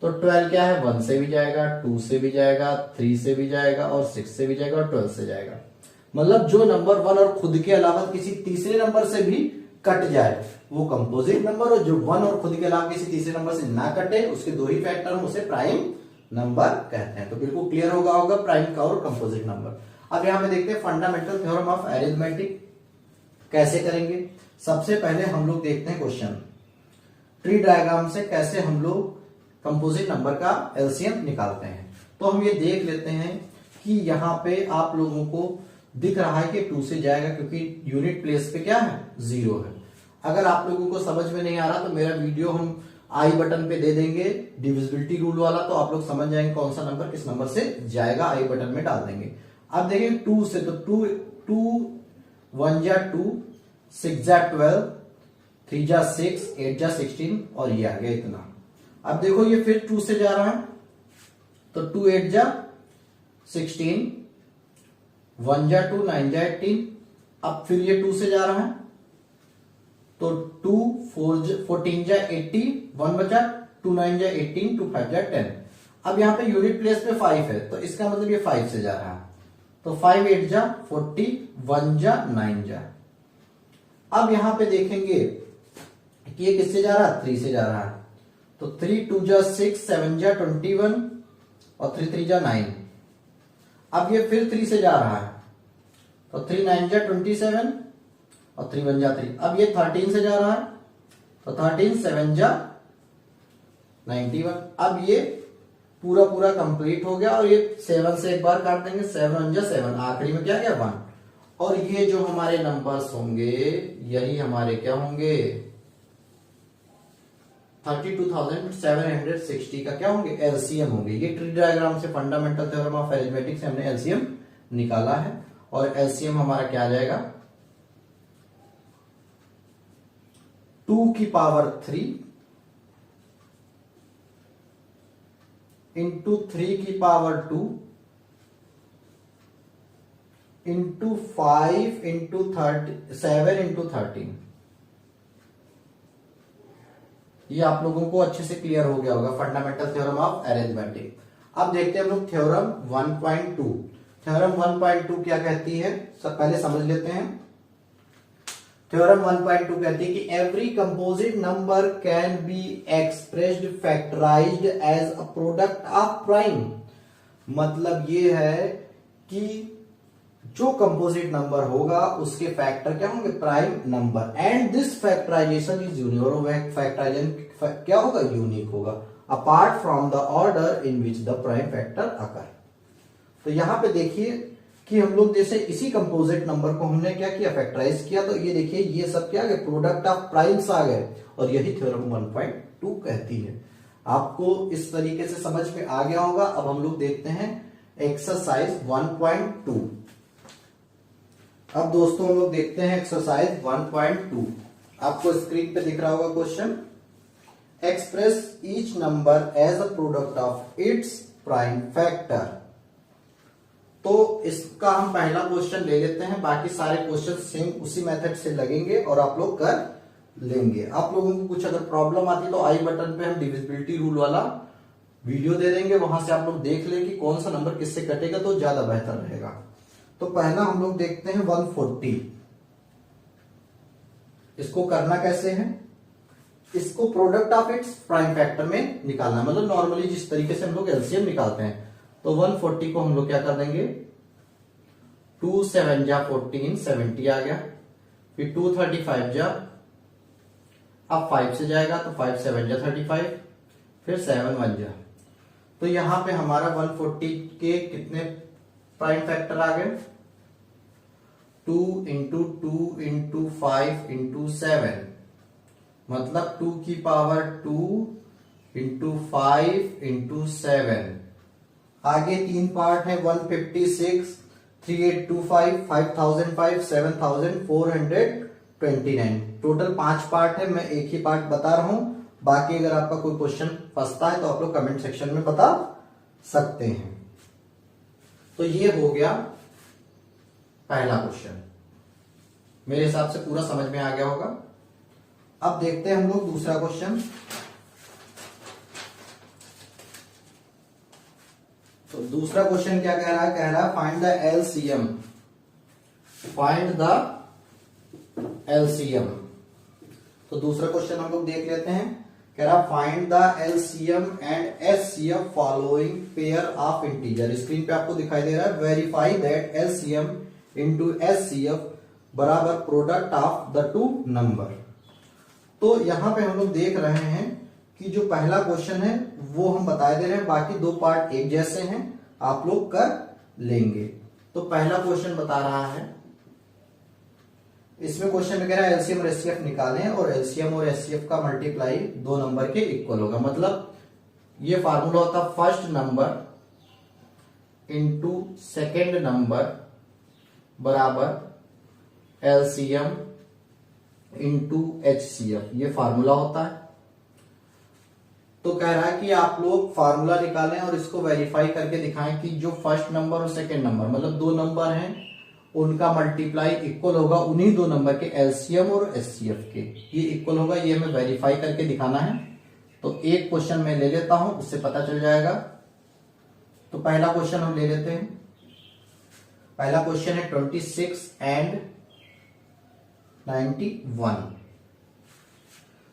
तो 12 क्या है, 1 से भी जाएगा, 2 से भी जाएगा, 3 से भी जाएगा और 6 से भी जाएगा और 12 से जाएगा। मतलब जो नंबर 1 और खुद के अलावा किसी तीसरे नंबर से भी कट जाए वो कंपोजिट नंबर, और जो 1 और खुद के अलावा किसी तीसरे नंबर से ना कटे उसके 2 ही फैक्टर हो उसे प्राइम नंबर कहते हैं। तो बिल्कुल क्लियर होगा प्राइम का और कंपोजिट नंबर। अब यहां पे देखते हैं फंडामेंटल थ्योरम ऑफ अरिथमेटिक कैसे करेंगे। सबसे पहले हम लोग देखते हैं क्वेश्चन, ट्री डायग्राम से कैसे हम लोग कंपोजिट नंबर का एलसीएम निकालते हैं। तो हम ये देख लेते हैं कि यहाँ पे आप लोगों को दिख रहा है कि 2 से जाएगा क्योंकि यूनिट प्लेस पे क्या है, 0 है। अगर आप लोगों को समझ में नहीं आ रहा तो मेरा वीडियो हम आई बटन पे दे देंगे डिविजिबिलिटी रूल वाला, तो आप लोग समझ जाएंगे कौन सा नंबर किस नंबर से जाएगा, आई बटन में डाल देंगे। अब देखिए 2 से, तो 2 1 जा 2, 6 जा 12, 3 जा 6, 8 जा 16 और ये आ गया इतना। अब देखो ये फिर 2 से जा रहा है तो 2 8 जा 16, 1 जा 2, 9 जा 18। अब फिर ये 2 से जा रहा है तो 2 14 जा 80, 1 बचा, 2 9 जा 18, 2 5 जा 10। अब यहाँ पे यूनिट प्लेस पे 5 है तो इसका मतलब ये 5 से जा रहा है तो 5 8 जा 40, 1 जा 9 जा। अब यहां पे देखेंगे कि ये किससे जा रहा है, 3 से जा रहा है तो 3 2 जा 6, 7 जा 21 और 3 3 जा 9। अब ये फिर 3 से जा रहा है तो 3 9 जा 27 और 3 1 जा 3। अब ये 13 से जा रहा है तो 13 7 जा 91। अब ये पूरा कंप्लीट हो गया और ये 7 से एक बार काट देंगे, 7 1 जा 7, आखिरी में क्या गया 1। और ये जो हमारे नंबर्स होंगे यही हमारे क्या होंगे, 32,760 का क्या होंगे, एलसीएम होंगे। ये ट्री डायग्राम से फंडामेंटल थ्योरम ऑफ अरिथमेटिक से हमने एलसीएम निकाला है और एलसीएम हमारा क्या आ जाएगा, 2 की पावर 3 इंटू 3 की पावर 2 इंटू 5 इंटू 7 इंटू 13। ये आप लोगों को अच्छे से क्लियर हो गया होगा, फंडामेंटल थ्योरम ऑफ अरिथमेटिक। अब देखते हैं हम लोग थ्योरम 1.2। थ्योरम 1.2 क्या कहती है, सब पहले समझ लेते हैं। थ्योरम 1.2 कहती है कि every composite number can be expressed factorised as a product of prime. मतलब ये है कि जो कंपोजिट नंबर होगा उसके फैक्टर क्या होंगे, prime number, and this factorisation is unique. और फैक्टराइजेशन क्या होगा, यूनिक होगा, apart from the order in which the prime factor occur. तो यहां पे देखिए कि हम लोग जैसे इसी कंपोजिट नंबर को हमने क्या किया, फैक्टराइज किया, तो ये देखिए ये सब क्या आ गए, प्रोडक्ट ऑफ प्राइम्स आ गए, और यही थ्योरम 1.2 कहती है। आपको इस तरीके से समझ में आ गया होगा। अब हम लोग देखते हैं एक्सरसाइज 1.2। अब दोस्तों हम लोग देखते हैं एक्सरसाइज 1.2। आपको स्क्रीन पे दिख रहा होगा question, express each number as a product of its prime factor. तो इसका हम पहला क्वेश्चन ले लेते हैं, बाकी सारे क्वेश्चन सेम उसी मेथड से लगेंगे और आप लोग कर लेंगे। आप लोगों को कुछ अगर प्रॉब्लम आती है तो आई बटन पे हम डिविजिबिलिटी रूल वाला वीडियो दे देंगे, वहां से आप लोग देख लें कि कौन सा नंबर किससे कटेगा तो ज्यादा बेहतर रहेगा। तो पहला हम लोग देखते हैं 140। इसको करना कैसे है, इसको product of its prime factor में निकालना, मतलब नॉर्मली जिस तरीके से हम लोग एलसीएम निकालते हैं। तो 140 को हम लोग क्या कर देंगे, 2 7 जा 14, 70 आ गया। फिर 2 35 जा, अब 5 से जाएगा तो 5 7 जा 35, फिर 7 1 जा। तो यहां पे हमारा 140 के कितने प्राइम फैक्टर आ गए, 2 इंटू 2 इंटू 5 इंटू 7, मतलब 2 की पावर 2 इंटू 5 इंटू 7। आगे 3 पार्ट है, 156, 3825, 5005, 7429। टोटल 5 पार्ट है, मैं एक ही पार्ट बता रहा हूं। बाकी अगर आपका कोई क्वेश्चन फंसता है तो आप लोग कमेंट सेक्शन में बता सकते हैं। तो ये हो गया पहला क्वेश्चन, मेरे हिसाब से पूरा समझ में आ गया होगा। अब देखते हैं हम लोग दूसरा क्वेश्चन। तो दूसरा क्वेश्चन क्या कह रहा है, कह रहा है find the LCM, find the LCM. तो दूसरा क्वेश्चन हम लोग देख लेते हैं, कह रहा find the LCM and HCF following pair of integer. Screen पे आपको दिखाई दे रहा है, verify that LCM into HCF बराबर product of the two number. तो यहां पे हम लोग देख रहे हैं कि जो पहला क्वेश्चन है वो हम बता दे रहे हैं, बाकी 2 पार्ट एक जैसे हैं, आप लोग कर लेंगे। तो पहला क्वेश्चन बता रहा है, इसमें क्वेश्चन में कह रहा है एलसीएम और एचसीएफ निकालें और एलसीएम और एचसीएफ का मल्टीप्लाई 2 नंबर के इक्वल होगा। मतलब ये फार्मूला होता है first number into second number बराबर एलसीएम इंटू एचसीएफ, ये फार्मूला होता है। तो कह रहा है कि आप लोग फार्मूला निकालें और इसको वेरीफाई करके दिखाएं कि जो फर्स्ट नंबर और सेकेंड नंबर, मतलब 2 नंबर हैं, उनका मल्टीप्लाई इक्वल होगा उन्हीं 2 नंबर के एलसीएम और एचसीएफ के, ये इक्वल होगा। ये हमें वेरीफाई करके दिखाना है। तो एक क्वेश्चन मैं ले लेता हूं, उससे पता चल जाएगा। तो पहला क्वेश्चन हम ले लेते हैं। पहला क्वेश्चन है 26 एंड 91।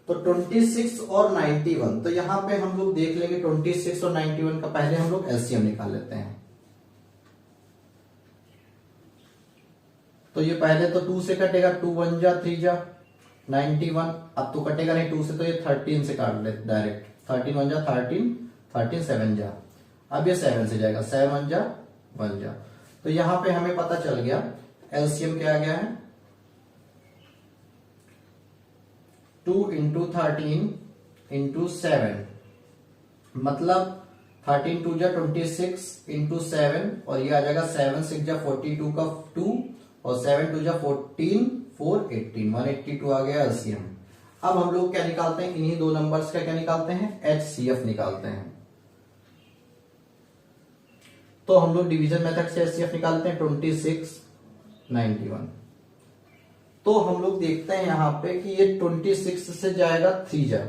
तो 26 और 91, तो यहां पे हम लोग देख लेंगे 26 और 91 का पहले हम लोग एलसीएम निकाल लेते हैं। तो ये पहले तो 2 से कटेगा, 2 1 जा 3 जा 91, अब तो कटेगा नहीं 2 से, तो ये 13 से काट ले डायरेक्ट, 13 1 जा 13, 13 7 जा, अब ये 7 से जाएगा, 7 1 जा 1 जा। तो यहां पे हमें पता चल गया एलसीएम क्या आ गया है, 2 इंटू 13 इंटू 7, मतलब 13 टू जा 26 इंटू 7, और ये आ जाएगा 7 6 जा 42 का 2, और 7 टू जा 14 4 18, 182 आ गया एलसीएम। अब हम लोग क्या निकालते हैं, इन्हीं दो नंबर्स का क्या निकालते हैं, एचसीएफ निकालते हैं। तो हम लोग डिवीजन मेथड से एचसीएफ निकालते हैं 26 91। तो हम लोग देखते हैं यहां पे कि ये 26 से जाएगा 3 जा,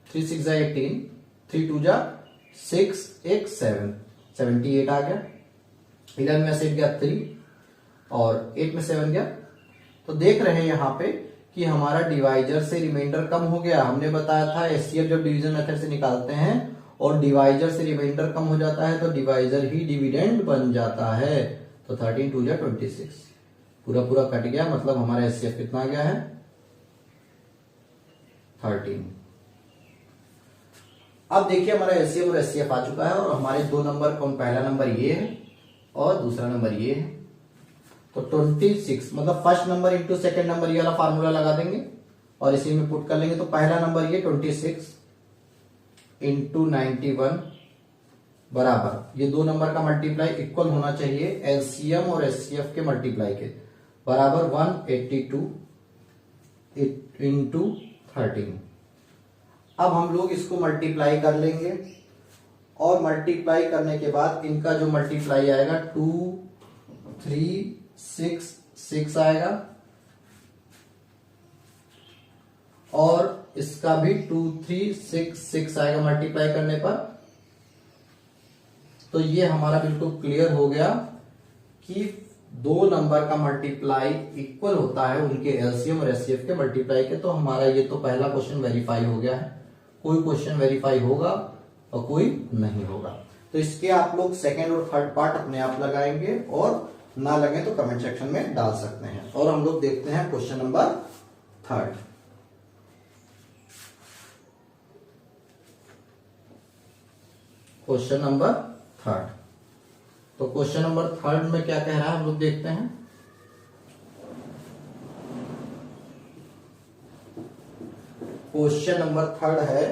3 6 जा 18, 3 2 जा 6 1 7, 78 आ गया। 11 में से गया 3 और 8 में 7 गया। तो देख रहे हैं यहां पे कि हमारा डिवाइजर से रिमाइंडर कम हो गया। हमने बताया था एचसीएफ जब डिवीजन मेथड से निकालते हैं और डिवाइजर से रिमाइंडर कम हो जाता है तो डिवाइजर ही डिविडेंड बन जाता है। तो 13 2 जा 26, पूरा पूरा कट गया, मतलब हमारा एचसीएफ कितना आ गया है 13। अब देखिए हमारा एचसीएफ और एचसीएफ आ चुका है और हमारे दो नंबर कौन, पहला नंबर ये है और दूसरा नंबर ये है। तो 26 मतलब first number into second number, ये वाला फार्मूला लगा देंगे और इसी में पुट कर लेंगे। तो पहला नंबर ये 26 इंटू 91 बराबर, ये दो नंबर का मल्टीप्लाई इक्वल होना चाहिए एलसीएम और एचसीएफ के मल्टीप्लाई के, बराबर 182 इंटू 13। अब हम लोग इसको मल्टीप्लाई कर लेंगे और मल्टीप्लाई करने के बाद इनका जो मल्टीप्लाई आएगा 2 3 6 6 आएगा और इसका भी 2 3 6 6 आएगा मल्टीप्लाई करने पर। तो ये हमारा बिल्कुल क्लियर हो गया कि दो नंबर का मल्टीप्लाई इक्वल होता है उनके एलसीएम और एचसीएफ के मल्टीप्लाई के। तो हमारा ये तो पहला क्वेश्चन वेरीफाई हो गया है। कोई क्वेश्चन वेरीफाई होगा और कोई नहीं होगा। तो इसके आप लोग सेकेंड और थर्ड पार्ट अपने आप लगाएंगे और ना लगे तो कमेंट सेक्शन में डाल सकते हैं। और हम लोग देखते हैं question number third. Question number third, तो क्वेश्चन नंबर थर्ड में क्या कह रहा है हम लोग देखते हैं। क्वेश्चन नंबर थर्ड है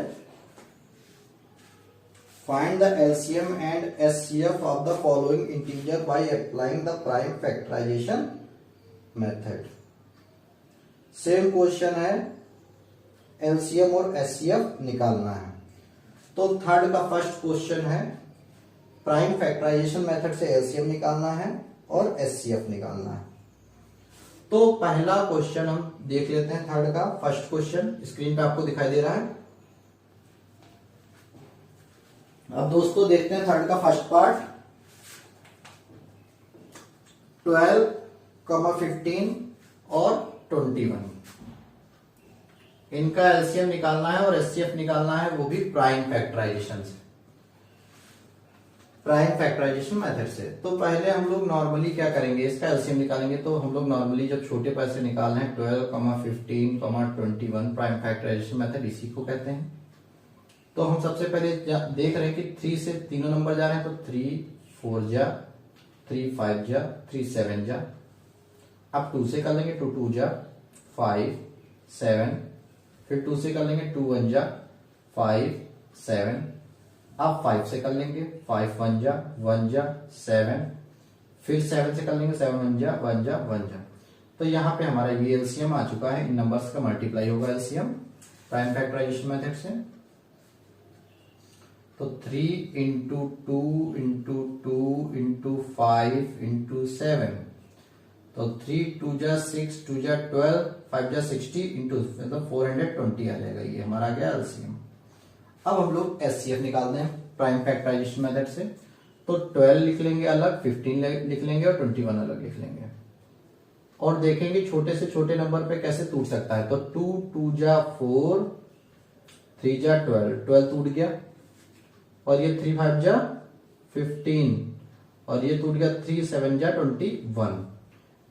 find the LCM and HCF of the following integer by applying the prime factorisation method. Same question है, एलसीएम और एचसीएफ निकालना है। तो थर्ड का फर्स्ट क्वेश्चन है प्राइम फैक्टराइजेशन मेथड से एलसीएम निकालना है और एचसीएफ निकालना है। तो पहला क्वेश्चन हम देख लेते हैं, थर्ड का फर्स्ट क्वेश्चन स्क्रीन पे आपको दिखाई दे रहा है। अब दोस्तों देखते हैं थर्ड का फर्स्ट पार्ट। 12, 15 और 21 इनका एलसीएम निकालना है और एचसीएफ निकालना है, वो भी प्राइम फैक्टराइजेशन से, प्राइम फैक्टराइजेशन मेथड से। तो पहले हम लोग नॉर्मली क्या करेंगे, इसका एलसीएम निकालेंगे। तो हम लोग नॉर्मली जब छोटे पैसे निकाल रहे हैं 12, 15, 21 प्राइम फैक्टराइजेशन मेथड इसी को कहते हैं। तो हम सबसे पहले देख रहे हैं कि 3 से तीनों नंबर जा रहे हैं। तो 3 4 जा, 3 5 जा, 3 7 जा। अब 2 से कर लेंगे, 2 2 जा 5 7, फिर 2 से कर लेंगे, 2 1 जा 5 7। अब 5 से कर लेंगे, 5 1 जा 7, फिर 7 से कर लेंगे, 7 1 जा। तो यहाँ पे हमारा ये एलसीएम आ चुका है। इन नंबर्स का मल्टीप्लाई होगा एलसीएम प्राइम फैक्टराइजेशन मेथड से। तो 3 इंटू 2 इंटू 2 इंटू 5 इंटू 7, तो 3 2 जा 6, 2 जा 12, 5 जा 60 इंटू मतलब 420 आ जाएगा। ये हमारा गया एलसीएम। अब हम लोग एचसीएफ निकालते हैं प्राइम फैक्टराइजेशन मेथड से। तो 12 लिख लेंगे अलग, 15 लिख लेंगे और 21 अलग लिख लेंगे और देखेंगे छोटे से छोटे नंबर पे कैसे टूट सकता है। तो 2 2 जा 4, 3 जा 12 टूट गया, और ये 3 5 जा 15 और ये टूट गया 3 7 जा 21।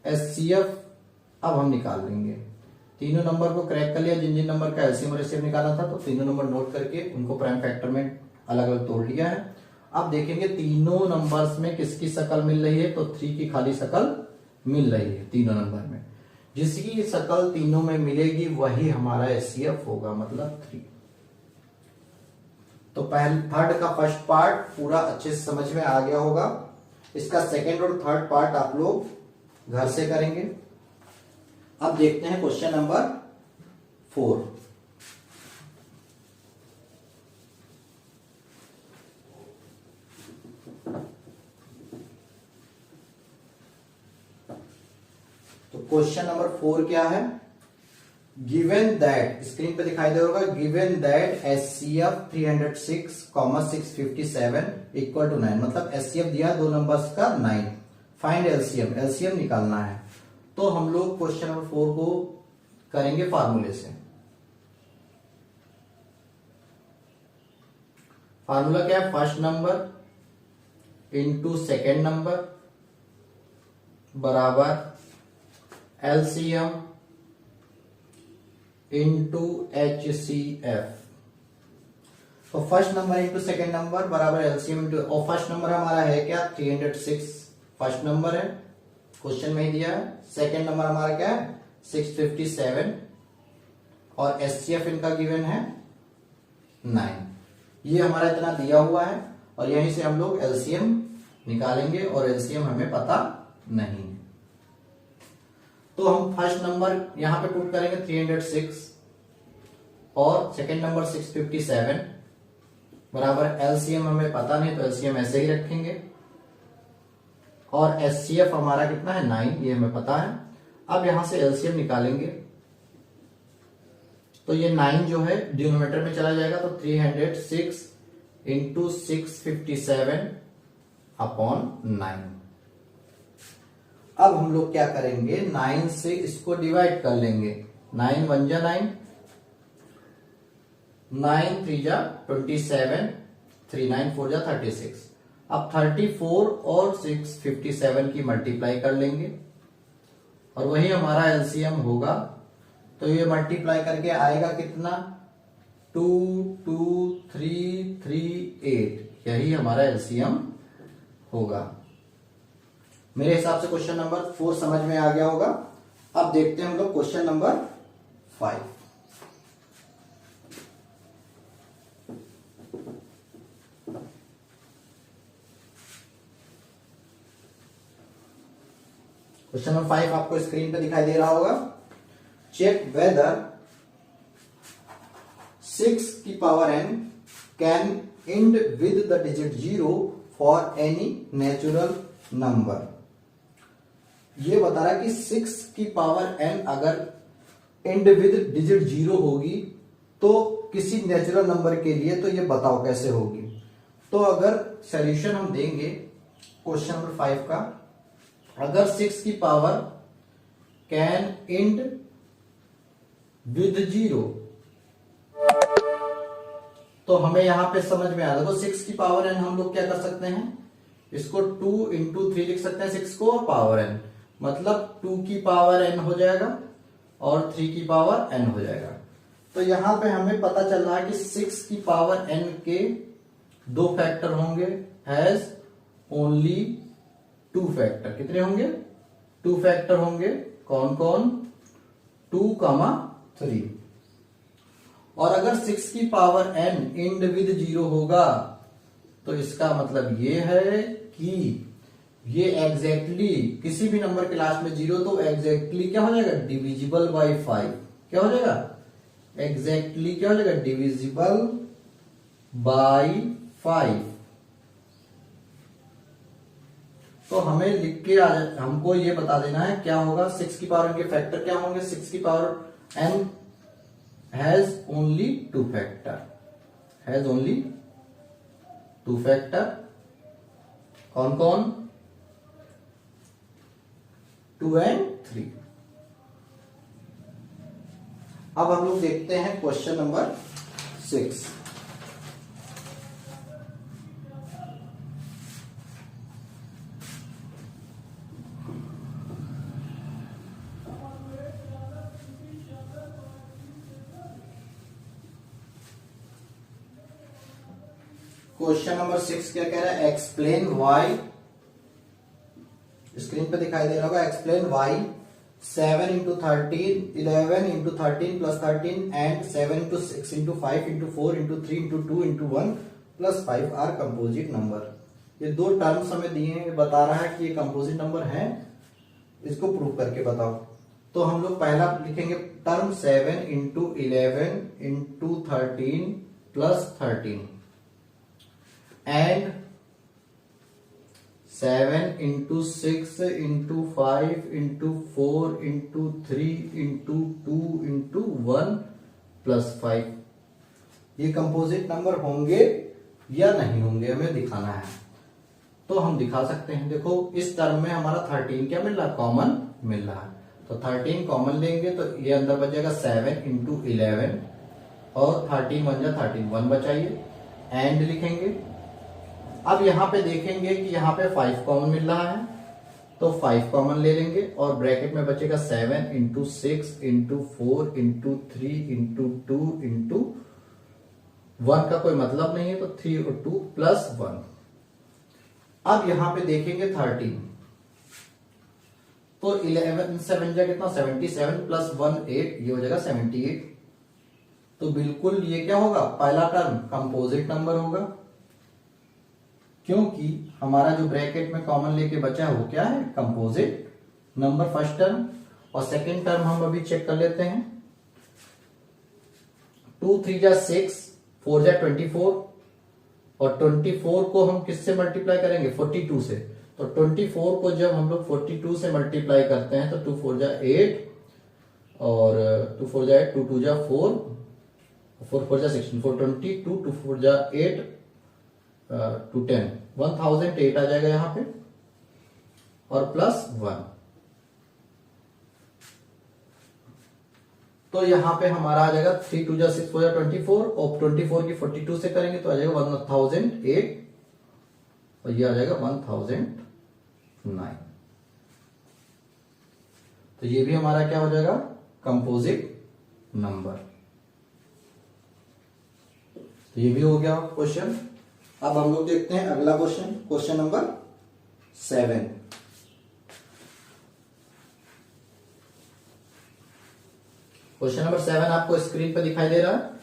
एचसीएफ अब हम निकाल लेंगे। तीनों नंबर को क्रैक कर लिया, जिन जिन नंबर का एलसीएम और एचसीएफ निकाला था। तो तीनों नंबर नोट करके उनको प्राइम फैक्टर में अलग अलग तोड़ लिया है। अब देखेंगे तीनों नंबर्स में किसकी शकल मिल रही है। तो 3 की खाली शकल मिल रही है तीनों नंबर में। जिसकी शकल तीनों में मिलेगी वही हमारा HCF होगा, मतलब 3। तो पहले थर्ड का फर्स्ट पार्ट पूरा अच्छे से समझ में आ गया होगा। इसका सेकंड और थर्ड पार्ट आप लोग घर से करेंगे। अब देखते हैं क्वेश्चन नंबर 4। तो क्वेश्चन नंबर 4 क्या है? गिवन दैट, स्क्रीन पे दिखाई दे होगा, given that HCF 306, 657 equal to 9, मतलब HCF दिया दो नंबर्स का 9। फाइंड LCM निकालना है। तो हम लोग क्वेश्चन नंबर 4 को करेंगे फार्मूले से। फार्मूला क्या है? First number into second number बराबर LCM इंटू HCF। तो first number into second number बराबर LCM इंटू, और फर्स्ट नंबर हमारा है क्या? 306 फर्स्ट नंबर है, क्वेश्चन में ही दिया है। सेकेंड नंबर हमारा क्या है? 657, और HCF इनका गिवन है 9। ये हमारा इतना दिया हुआ है, और यहीं से हम लोग LCM निकालेंगे, और LCM हमें पता नहीं है। तो हम फर्स्ट नंबर यहां पे पुट करेंगे 306, और सेकेंड नंबर 657 बराबर LCM हमें पता नहीं, तो LCM ऐसे ही रखेंगे। और HCF हमारा कितना है? 9, ये हमें पता है। अब यहां से LCM निकालेंगे, तो ये 9 जो है डिनोमिनेटर में चला जाएगा, तो 306 इंटू 657 अपॉन 9। अब हम लोग क्या करेंगे? 9 से इसको डिवाइड कर लेंगे। 9 1 जा 9, 9 3 जा 27, 3 9 4 जा 36। अब 34 और 657 की मल्टीप्लाई कर लेंगे, और वही हमारा LCM होगा। तो ये मल्टीप्लाई करके आएगा कितना? 2 2 3 3 8, यही हमारा LCM होगा। मेरे हिसाब से क्वेश्चन नंबर 4 समझ में आ गया होगा। अब देखते हैं हम लोग क्वेश्चन नंबर 5। क्वेश्चन नंबर 5 आपको स्क्रीन पे दिखाई दे रहा होगा। चेक वेदर 6 की power n can and with the digit 0 for any natural number. ये बता रहा है कि 6 की पावर n अगर एंड विद डिजिट 0 होगी तो किसी नेचुरल नंबर के लिए, तो ये बताओ कैसे होगी। तो अगर सॉल्यूशन हम देंगे क्वेश्चन नंबर 5 का, अगर 6 की पावर कैन एंड विद 0, तो हमें यहां पे समझ में आ देखो 6 की पावर n हम लोग क्या कर सकते हैं? इसको 2 इंटू 3 लिख सकते हैं, 6 को, और पावर n, मतलब 2 की पावर n हो जाएगा और 3 की पावर n हो जाएगा। तो यहां पे हमें पता चल रहा है कि 6 की पावर n के 2 फैक्टर होंगे, हैज ओनली 2 फैक्टर। कितने होंगे? 2 फैक्टर होंगे। कौन कौन? 2, 3। और अगर 6 की पावर n एंड विद 0 होगा, तो इसका मतलब ये है कि ये एग्जैक्टली किसी भी नंबर के लास्ट में 0, तो एग्जैक्टली क्या हो जाएगा? Divisible by 5। क्या हो जाएगा? एग्जैक्टली क्या हो जाएगा? Divisible by 5। तो हमें लिख के हमको ये बता देना है क्या होगा। 6 की पावर n के फैक्टर क्या होंगे? 6 की power n has only 2 factor, has only 2 factor. कौन कौन? 2 एंड 3। अब हम लोग देखते हैं क्वेश्चन नंबर 6। क्वेश्चन नंबर 6 क्या कह रहा है? एक्सप्लेन वाई, स्क्रीन पे दिखाई दे रहा होगा, explain why 7 into 13, 11 into 13 plus 13 and 7 into 6 into 5 into 4 into 3 into 2 into 1 plus 5 are composite number। ये दो टर्म्स हमें दिए हैं, बता रहा है कि ये कंपोजिट नंबर है, इसको प्रूव करके बताओ। तो हम लोग पहला लिखेंगे term 7 into 11 into 13 plus 13 and 7 into 6 into 5 into 4 into 3 into 2 into 1 plus 5। ये कंपोजिट नंबर होंगे या नहीं होंगे हमें दिखाना है, तो हम दिखा सकते हैं। देखो इस टर्म में हमारा 13 क्या मिल रहा है, कॉमन मिल रहा है, तो 13 कॉमन लेंगे तो ये अंदर बचेगा 7 इंटू 11 और 13 1 जा 13 1 बचाइए एंड लिखेंगे। अब यहां पे देखेंगे कि यहां पे 5 कॉमन मिल रहा है, तो 5 कॉमन ले लेंगे और ब्रैकेट में बचेगा 7 into 6 into 4 into 3 into 2 into 1 का कोई मतलब नहीं है, तो 3 और 2 प्लस 1। अब यहां पे देखेंगे 13, तो 11 से बन जाएगा कितना 77 प्लस 1 8, ये हो जाएगा 78। तो बिल्कुल ये क्या होगा, पहला टर्म कंपोजिट नंबर होगा, क्योंकि हमारा जो ब्रैकेट में कॉमन लेके बचा है वो क्या है, कंपोजिट नंबर फर्स्ट टर्म। और सेकंड टर्म हम अभी चेक कर लेते हैं। 2 3 जा 6, 4 जा 24 और 24 को हम किससे मल्टीप्लाई करेंगे, 42 से। तो 24 को जब हम लोग 42 से मल्टीप्लाई करते हैं तो 2 4 जा 8 और 2 4 जा 8, 2 2 जा 4, 4 4 जा 16, 422, 2 4 जा 8 टू 10, 1008 आ जाएगा यहां पे और प्लस 1। तो यहां पे हमारा आ जाएगा 3 2 जा 6 4 जा 24 और 24 की 42 से करेंगे तो आ जाएगा 1008 और ये आ जाएगा 1009। तो ये भी हमारा क्या हो जाएगा, कंपोजिट नंबर। तो ये भी हो गया क्वेश्चन। अब हम लोग देखते हैं अगला question, question number 7। Question number 7 आपको स्क्रीन पर दिखाई दे रहा है।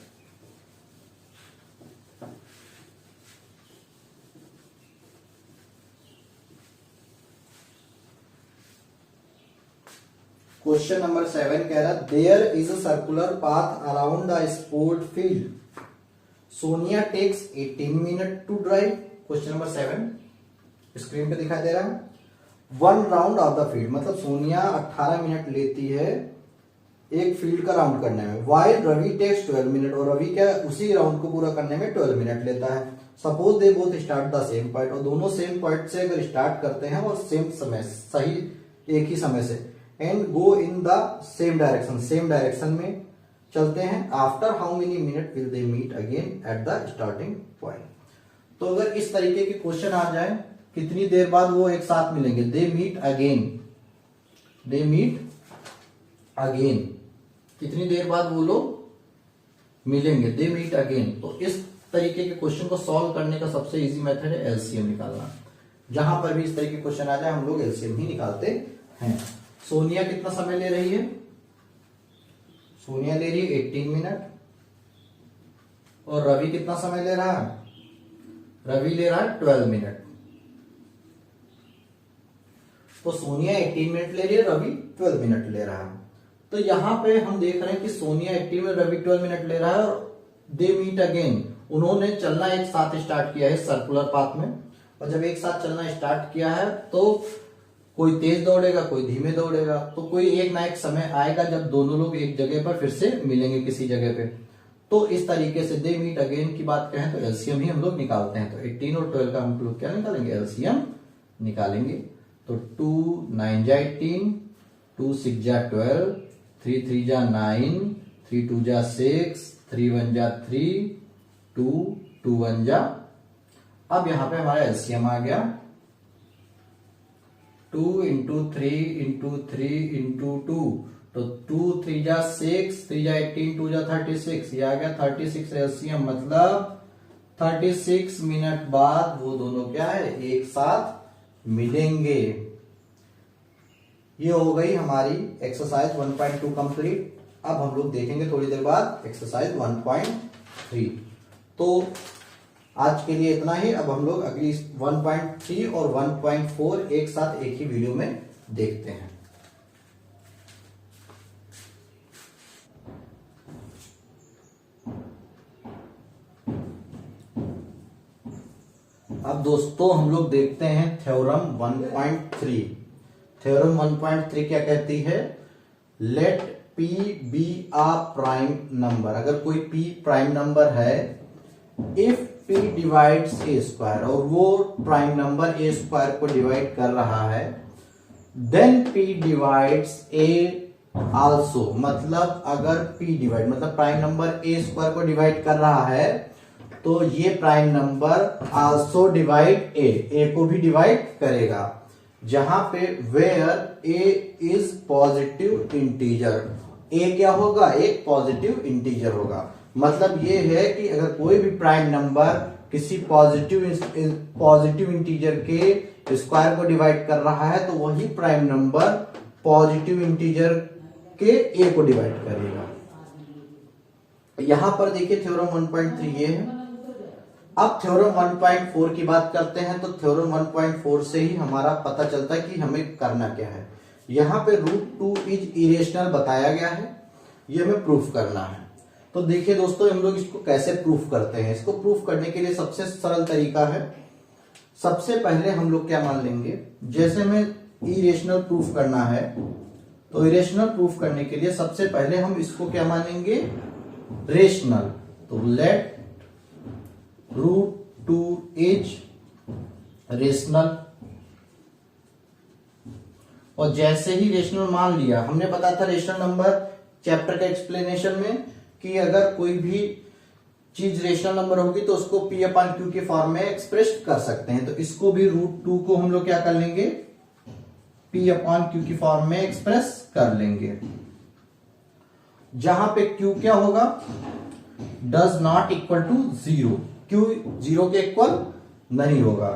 क्वेश्चन नंबर 7 कह रहा, there is a circular path around a sport field, Sonia takes 18 minute to drive. Question number 7 screen पे दिखाई दे रहा है। 1 राउंड ऑफ द फील्ड, मतलब सोनिया 18 मिनट लेती है एक फील्ड का राउंड करने में, वाइल रवि टेक्स 12 मिनट, और रवि क्या उसी राउंड को पूरा करने में 12 मिनट लेता है। Suppose they both start the same point, और दोनों सेम पॉइंट से अगर स्टार्ट करते हैं और सेम समय, सही एक ही समय से, and go in the same direction, same direction में चलते हैं, after how many minute will they meet again at the starting point. तो अगर इस तरीके के क्वेश्चन आ जाए, कितनी देर बाद वो एक साथ मिलेंगे, they meet again, they meet again, कितनी देर बाद वो लोग मिलेंगे, दे मीट अगेन। तो इस तरीके के क्वेश्चन को सॉल्व करने का सबसे इजी मेथड है एलसीएम निकालना। जहां पर भी इस तरीके के क्वेश्चन आ जाए हम लोग एलसीएम ही निकालते हैं। सोनिया कितना समय ले रही है, सोनिया ले रही है 18 मिनट, और रवि कितना समय ले रहा है, रवि ले रहा है 12 मिनट। तो सोनिया 18 मिनट ले रही है, रवि 12 मिनट ले रहा है। तो यहां पे हम देख रहे हैं कि सोनिया 18 मिनट, रवि 12 मिनट ले रहा है और दे मीट अगेन, उन्होंने चलना एक साथ स्टार्ट किया है सर्कुलर पाथ में। और जब एक साथ चलना स्टार्ट किया है तो कोई तेज दौड़ेगा, कोई धीमे दौड़ेगा, तो कोई एक ना एक समय आएगा जब दोनों लोग एक जगह पर फिर से मिलेंगे किसी जगह पे। तो इस तरीके से दे मीट अगेन की बात करें तो एलसीएम ही हम लोग निकालते हैं। तो 18 और 12 का हम लोग क्या निकालेंगे, एलसीएम निकालेंगे। तो 2 9 जा 18, 2 6 जा 12, 3 3 जा 9, 3 2 जा 6, 3 1 जा 3, 2 2 1 जा। अब यहां पे हमारा एलसीएम आ गया 2 इंटू 3 इंटू 3 इंटू 2, तो 2 3 जा 6, 3 जा 18, 2 जा 36, ये आ गया 36 एलसीएम, मतलब 36 मिनट बाद वो दोनों क्या है एक साथ मिलेंगे। ये हो गई हमारी एक्सरसाइज 1.2 कंप्लीट। अब हम लोग देखेंगे थोड़ी देर बाद एक्सरसाइज 1.3। तो आज के लिए इतना ही। अब हम लोग अगली 1.3 और 1.4 एक साथ एक ही वीडियो में देखते हैं। अब दोस्तों हम लोग देखते हैं थ्योरम 1.3। थ्योरम 1.3 क्या कहती है? Let P be a prime number. अगर कोई P प्राइम नंबर है, if P divides a square, और वो प्राइम नंबर a स्क्वायर को डिवाइड कर रहा है, then P divides a also. मतलब अगर P डिवाइड मतलब प्राइम नंबर a स्क्वायर को डिवाइड कर रहा है, तो ये prime number also divide a को भी डिवाइड करेगा। जहां पे where a is positive integer, a क्या होगा? एक पॉजिटिव इंटीजर होगा। मतलब ये है कि अगर कोई भी प्राइम नंबर किसी पॉजिटिव इंटीजर के स्क्वायर को डिवाइड कर रहा है, तो वही प्राइम नंबर पॉजिटिव इंटीजर के a को डिवाइड करेगा। यहां पर देखिए थ्योरम 1.3 ये है। अब थ्योरम 1.4 की बात करते हैं। तो थ्योरम 1.4 से ही हमारा पता चलता है कि हमें करना क्या है। यहां पे √2 इज इरेशनल बताया गया है, ये हमें प्रूफ करना है। तो देखिए दोस्तों, हम लोग इसको कैसे प्रूफ करते हैं। इसको प्रूफ करने के लिए सबसे सरल तरीका है, सबसे पहले हम लोग क्या मान लेंगे, जैसे हमें इरेशनल प्रूफ करना है, तो इरेशनल प्रूफ करने के लिए सबसे पहले हम इसको क्या मानेंगे? रेशनल। तो लेट √2 इज रेशनल। और जैसे ही रेशनल मान लिया, हमने बताया था रेशनल नंबर चैप्टर के एक्सप्लेनेशन में कि अगर कोई भी चीज रेशनल नंबर होगी तो उसको P/Q के फॉर्म में एक्सप्रेस कर सकते हैं। तो इसको भी √2 को हम लोग क्या कर लेंगे? P/Q की फॉर्म में एक्सप्रेस कर लेंगे। जहां पे Q क्या होगा? Does not equal to 0। Q 0 के इक्वल नहीं होगा।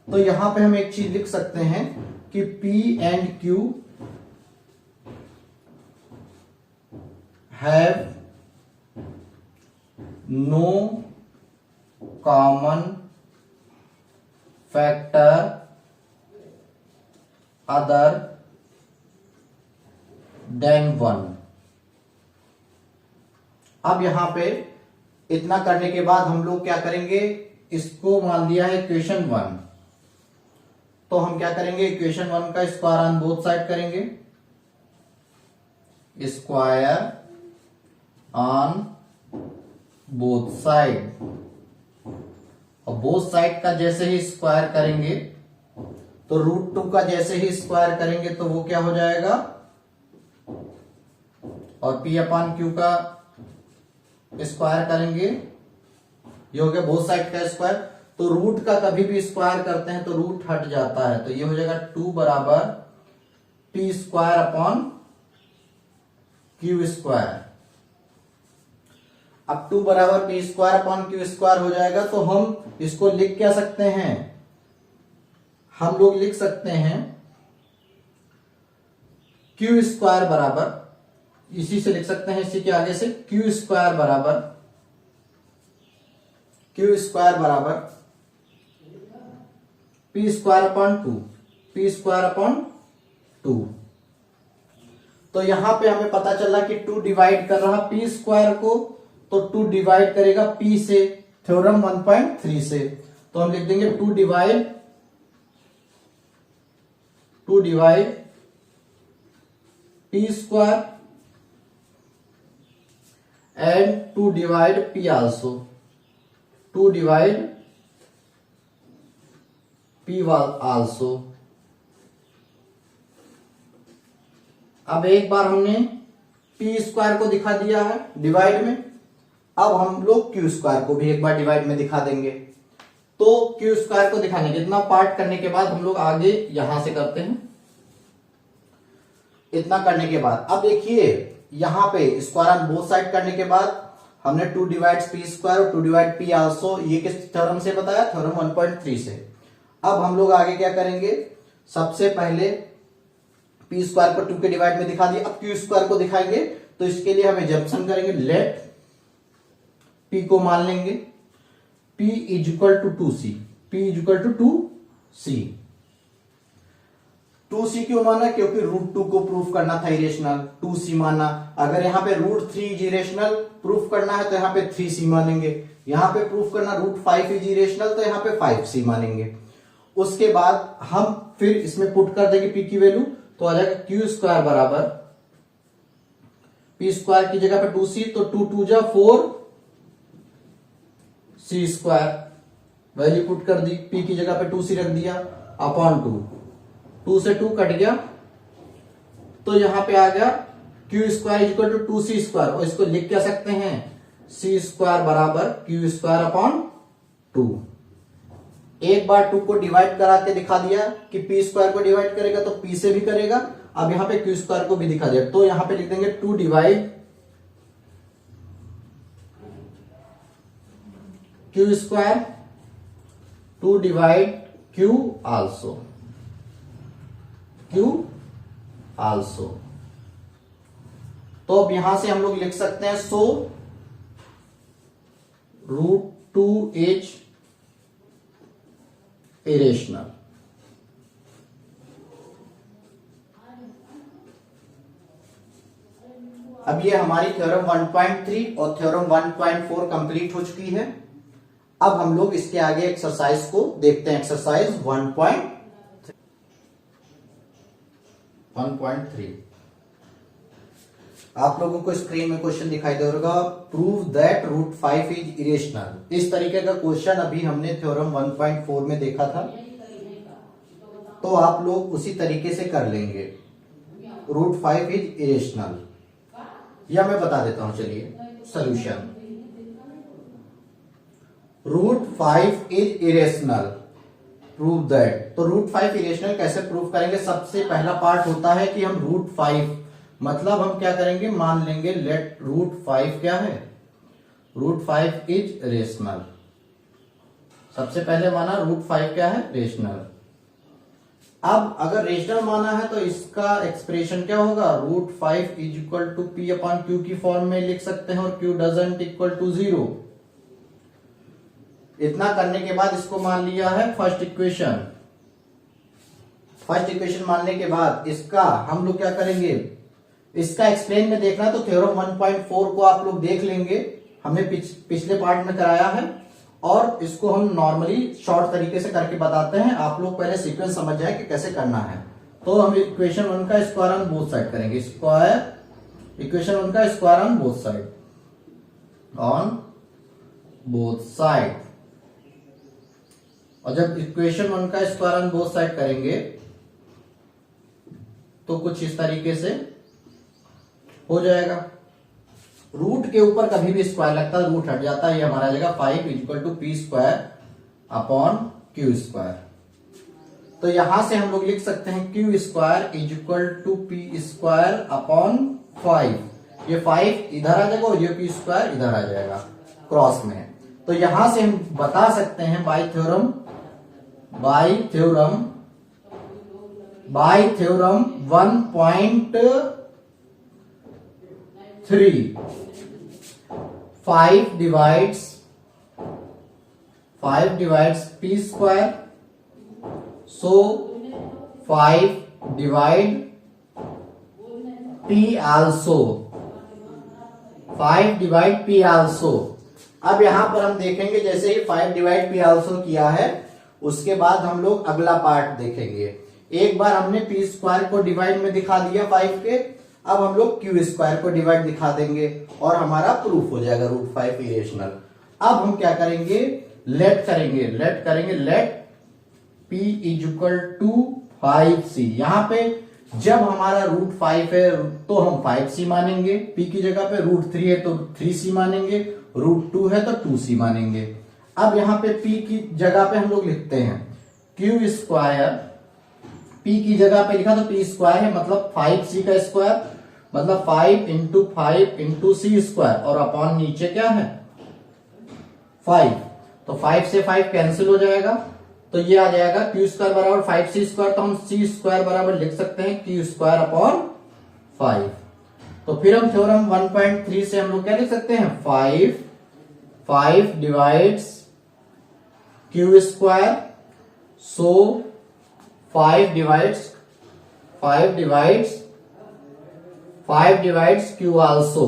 तो यहां पे हम एक चीज लिख सकते हैं कि P and Q have no common factor other than 1। अब यहां पे इतना करने के बाद हम लोग क्या करेंगे? इसको मान लिया है इक्वेशन 1, तो हम क्या करेंगे? इक्वेशन 1 का स्क्वायर ऑन बोथ साइड करेंगे। स्क्वायर ऑन बोथ साइड, और बोथ साइड का जैसे ही स्क्वायर करेंगे, तो √2 का जैसे ही स्क्वायर करेंगे तो वो क्या हो जाएगा? और P/Q का स्क्वायर करेंगे, ये हो गया बोथ साइड का स्क्वायर। तो रूट का कभी भी स्क्वायर करते हैं तो रूट हट जाता है, तो ये हो जाएगा 2 बराबर P² स्क्वायर। अब 2 बराबर P² हो जाएगा, तो हम इसको लिख क्या सकते हैं? हम लोग लिख सकते हैं Q² बराबर, इसी से लिख सकते हैं, इसी के आगे से Q² बराबर P²/2। तो यहां पे हमें पता चला कि 2 डिवाइड कर रहा P² को, तो 2 डिवाइड करेगा P से, थ्योरम 1.3 से। तो हम लिख देंगे 2 divide P² and 2 divide P also, 2 divide P also। अब एक बार हमने P² को दिखा दिया है डिवाइड में, अब हम लोग Q² को भी एक बार डिवाइड में दिखा देंगे। तो Q² को दिखाने के इतना पार्ट करने के बाद हम लोग आगे यहां से करते हैं। इतना करने के बाद अब देखिए यहां पे स्क्वायर ऑन बोथ साइड करने के बाद हमने 2 डिवाइड्स P² और 2 डिवाइड P आल्सो, ये किस थ्योरम से बताया? थ्योरम 1.3 से। अब हम लोग आगे क्या करेंगे? सबसे पहले पी स्क्वायर को 2 के डिवाइड में दिखा दिया। अब क्यू स्क्वायर को दिखाएंगे तो इसके लिए हम एजम्पशन करेंगे, लेट पी को मान लेंगे P is equal to 2C, P is equal to 2C। 2C क्यों माना? क्योंकि √2 को प्रूफ करना था इरेशनल, 2C माना। अगर यहाँ पे √3 इज इरेशनल प्रूफ करना है तो यहाँ पे 3C मानेंगे। यहाँ पे प्रूफ करना √5 इज इरेशनल तो यहाँ पे 5C मानेंगे। उसके बाद हम फिर इसमें पुट कर देंगे P की वैल्यू, तो आ जाएगा क्यू स्क्वायर बराबर P स्क्वायर की जगह पे 2C, तो 2 2 जा 4C स्क्वायर, वैल्यू पुट कर दी, P की जगह पे 2C रख दिया अपॉन 2 से 2 कट गया, तो यहां पे आ गया q square is equal to 2C square, और इसको लिख क्या सकते हैं C स्क्वायर बराबर क्यू स्क्वायर अपॉन 2। एक बार 2 को डिवाइड करा के दिखा दिया कि P स्क्वायर को डिवाइड करेगा तो P से भी करेगा। अब यहां पे क्यू स्क्वायर को भी दिखा दिया, तो यहां पे लिख देंगे 2 divide Q square, 2 divide Q also, Q also. तो अब यहां से हम लोग लिख सकते हैं सो √2h इरेशनल। अब ये हमारी थ्योरम 1.3 और थ्योरम 1.4 कंप्लीट हो चुकी है। अब हम लोग इसके आगे एक्सरसाइज को देखते हैं, एक्सरसाइज 1.3। आप लोगों को स्क्रीन में क्वेश्चन दिखाई दे रहा होगा, प्रूव दैट √5 इज इरेशनल। इस तरीके का क्वेश्चन अभी हमने थ्योरम 1.4 में देखा था, तो आप लोग उसी तरीके से कर लेंगे। √5 इज इरेशनल, या मैं बता देता हूं, चलिए solution. √5 is irrational, prove that. तो √5 इरेशनल कैसे प्रूव करेंगे? सबसे पहला पार्ट होता है कि हम √5 मतलब हम क्या करेंगे, मान लेंगे लेट √5 क्या है, √5 इज रेशनल। सबसे पहले माना √5 क्या है, रेशनल। अब अगर रेशनल माना है तो इसका एक्सप्रेशन क्या होगा, √5 is equal to P upon Q की फॉर्म में लिख सकते हैं, और Q डजंट इक्वल टू 0। इतना करने के बाद इसको मान लिया है फर्स्ट इक्वेशन। फर्स्ट इक्वेशन मानने के बाद इसका हम लोग क्या करेंगे, इसका एक्सप्लेन में देखना है तो थ्योरम 1.4 को आप लोग देख लेंगे, हमने पिछले पार्ट में कराया है, और इसको हम नॉर्मली शॉर्ट तरीके से करके बताते हैं। आप लोग पहले सीक्वेंस समझ जाए कि कैसे करना है। तो हम इक्वेशन 1 का स्क्वायर ऑन बोथ साइड करेंगे, स्क्वायर इक्वेशन 1 का square on both side, on both side. और जब इक्वेशन 1 का स्क्वायर ऑन बोथ साइड करेंगे तो कुछ इस तरीके से हो जाएगा। रूट के ऊपर कभी भी स्क्वायर लगता है, रूट हट जाता है, ये हमारा आ जाएगा 5 equal to P square upon Q square. तो यहां से हम लोग लिख सकते हैं Q square is equal to P square upon 5। ये 5 इधर आ जाएगा और ये P स्क्वायर इधर आ जाएगा क्रॉस में। तो यहां से हम बता सकते हैं bye theorem 1.3 5 divides P square, so 5 divide P also, 5 divide P also। अब यहां पर हम देखेंगे, जैसे ही 5 डिवाइड P also किया है, उसके बाद हम लोग अगला पार्ट देखेंगे। एक बार हमने P स्क्वायर को डिवाइड में दिखा दिया 5 के, अब हम लोग Q स्क्वायर को डिवाइड दिखा देंगे और हमारा प्रूफ हो जाएगा √5 इरेशनल। अब हम क्या करेंगे, लेट करेंगे let P is equal to 5C। यहां पे जब हमारा √5 है तो हम 5C मानेंगे, P की जगह पे √3 है तो 3C मानेंगे, √2 है तो 2C मानेंगे। अब यहां पे P की जगह पे हम लोग लिखते हैं Q स्क्वायर, P की जगह पे लिखा तो P स्क्वायर है, मतलब 5C का स्क्वायर, मतलब 5 इंटू C स्क्वायर, और अपॉन नीचे क्या है 5। तो 5 से 5 कैंसिल हो जाएगा, तो ये आ जाएगा क्यू स्क्वायर बराबर 5c², तो हम c स्क्वायर बराबर लिख सकते हैं क्यू स्क्वायर अपॉन 5। तो फिर हम थ्योरम 1.3 से हम लोग क्या लिख सकते हैं, 5 डिवाइड्स क्यू स्क्वायर, सो 5 डिवाइड्स क्यू आल्सो।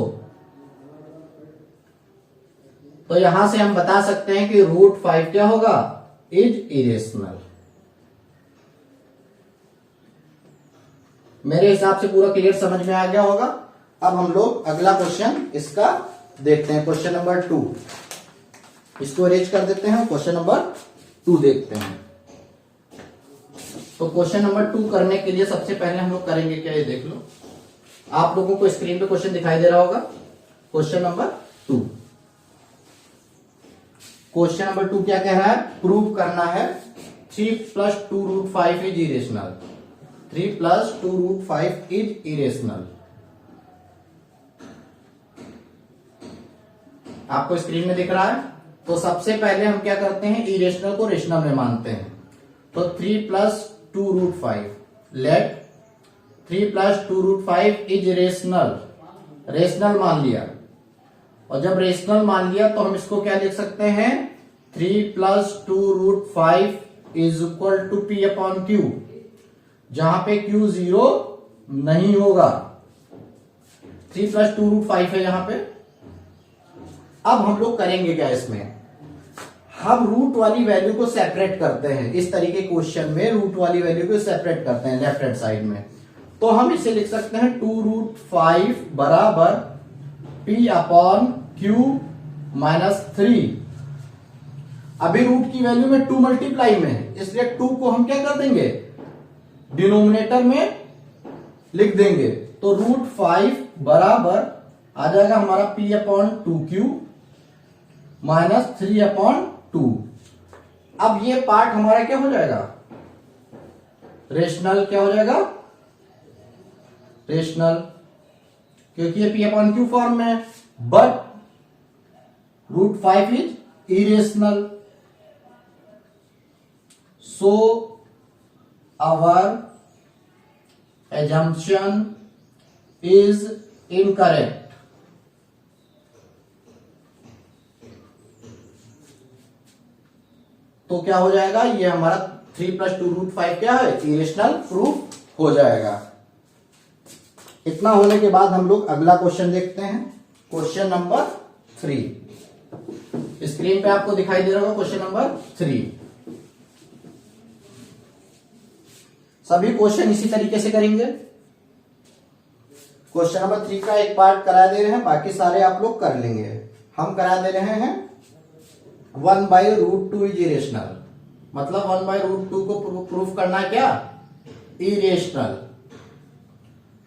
तो यहां से हम बता सकते हैं कि √5 क्या होगा, इज इरेशनल। मेरे हिसाब से पूरा क्लियर समझ में आ गया होगा। अब हम लोग अगला क्वेश्चन इसका देखते हैं, क्वेश्चन नंबर 2। इसको अरेंज कर देते हैं, क्वेश्चन नंबर 2 देखते हैं। तो क्वेश्चन नंबर 2 करने के लिए सबसे पहले हम लोग करेंगे क्या, ये देख लो। आप लोगों को स्क्रीन पे क्वेश्चन दिखाई दे रहा होगा, क्वेश्चन नंबर 2। क्वेश्चन नंबर 2 क्या कह रहा है, प्रूव करना है 3 + 2√5 इज इरेशनल। 3 + 2√5 is irrational. आपको स्क्रीन में दिख रहा है। तो सबसे पहले हम क्या करते हैं, इरेशनल को रेशनल में मानते हैं। तो 3 + 2√5, लेट 3 + 2√5 इज रेशनल। रेशनल मान लिया, और जब रेशनल मान लिया तो हम इसको क्या लिख सकते हैं, 3 + 2√5 इज इक्वल टू P/Q, जहां पे Q 0 नहीं होगा। 3 + 2√5 है यहां पे। अब हम लोग करेंगे क्या, इसमें हम रूट वाली वैल्यू को सेपरेट करते हैं। इस तरीके क्वेश्चन में रूट वाली वैल्यू को सेपरेट करते हैं लेफ्ट हैंड साइड में। तो हम इसे लिख सकते हैं 2√5 बराबर P/Q - 3। अभी रूट की वैल्यू में 2 मल्टीप्लाई में है, इसलिए 2 को हम क्या कर देंगे, डिनोमिनेटर में लिख देंगे। तो √5 बराबर आ जाएगा हमारा P/2Q - 3/2। अब ये पार्ट हमारा क्या हो जाएगा, रेशनल। क्या हो जाएगा, रेशनल, क्योंकि ये P/Q फॉर्म में है। But √5 is irrational, so our assumption is incorrect। तो क्या हो जाएगा, ये हमारा 3 + 2√5 क्या है, इरेशनल प्रूफ हो जाएगा। इतना होने के बाद हम लोग अगला क्वेश्चन देखते हैं, क्वेश्चन नंबर 3। स्क्रीन पे आपको दिखाई दे रहा होगा क्वेश्चन नंबर 3। सभी क्वेश्चन इसी तरीके से करेंगे। क्वेश्चन नंबर 3 का एक पार्ट करा दे रहे हैं, बाकी सारे आप लोग कर लेंगे। हम करा दे रहे हैं 1/√2 इज इरेशनल, मतलब 1/√2 को प्रूफ करना है क्या, इरेशनल।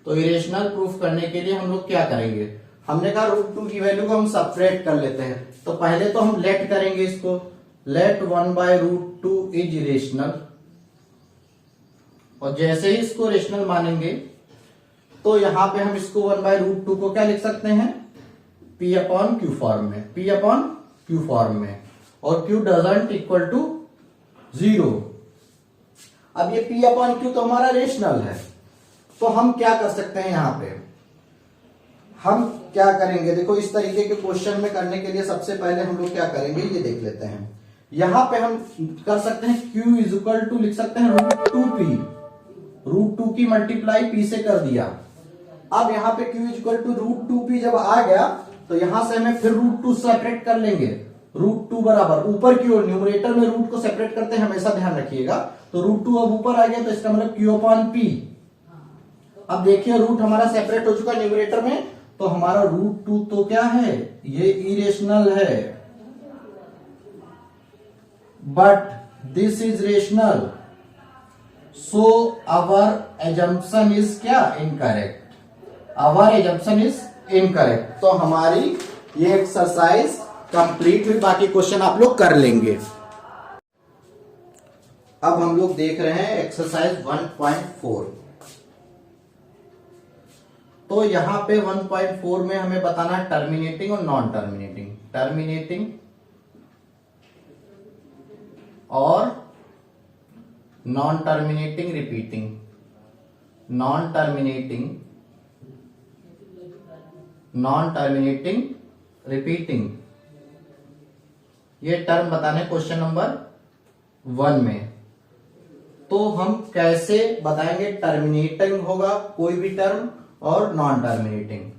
तो इरेशनल प्रूफ करने के लिए हम लोग क्या करेंगे, हमने कहा √2 की वैल्यू को हम सेपरेट कर लेते हैं। तो पहले तो हम लेट करेंगे इसको, लेट 1/√2 इज इरेशनल। और जैसे ही इसको रेशनल मानेंगे तो यहां पे हम इसको 1/√2 को क्या लिख सकते हैं, P/Q फॉर्म में, P/Q फॉर्म में। और Q डजंट इक्वल टू 0। अब ये P/Q तो हमारा रेशनल है, तो हम क्या कर सकते हैं, यहां पे हम क्या करेंगे, देखो इस तरीके के क्वेश्चन में करने के लिए सबसे पहले हम लोग क्या करेंगे, ये देख लेते हैं। यहां पे हम कर सकते हैं Q इज इक्वल टू लिख सकते हैं √2P, √2 की मल्टीप्लाई P से कर दिया। अब यहां पे Q is equal to √2P जब आ गया तो यहां से हमें फिर √2 सेपरेट कर लेंगे। √2 बराबर ऊपर की ओर, न्यूमरेटर में रूट को सेपरेट करते हैं, हमेशा ध्यान रखिएगा। तो √2 अब ऊपर आ गया, तो इसका मतलब Q/P। अब देखिए रूट हमारा सेपरेट हो चुका न्यूमरेटर में, तो हमारा √2 तो क्या है, ये इरेशनल है, but this is rational, so our assumption is क्या, incorrect. Our assumption is incorrect. तो हमारी ये एक्सरसाइज कंप्लीट हुई, बाकी क्वेश्चन आप लोग कर लेंगे। अब हम लोग देख रहे हैं एक्सरसाइज 1.4। तो यहां पे 1.4 में हमें बताना है टर्मिनेटिंग और नॉन टर्मिनेटिंग, टर्मिनेटिंग और non terminating repeating, non terminating, non terminating repeating, ये टर्म बताने क्वेश्चन नंबर 1 में। तो हम कैसे बताएंगे? टर्मिनेटिंग होगा कोई भी टर्म और नॉन टर्मिनेटिंग।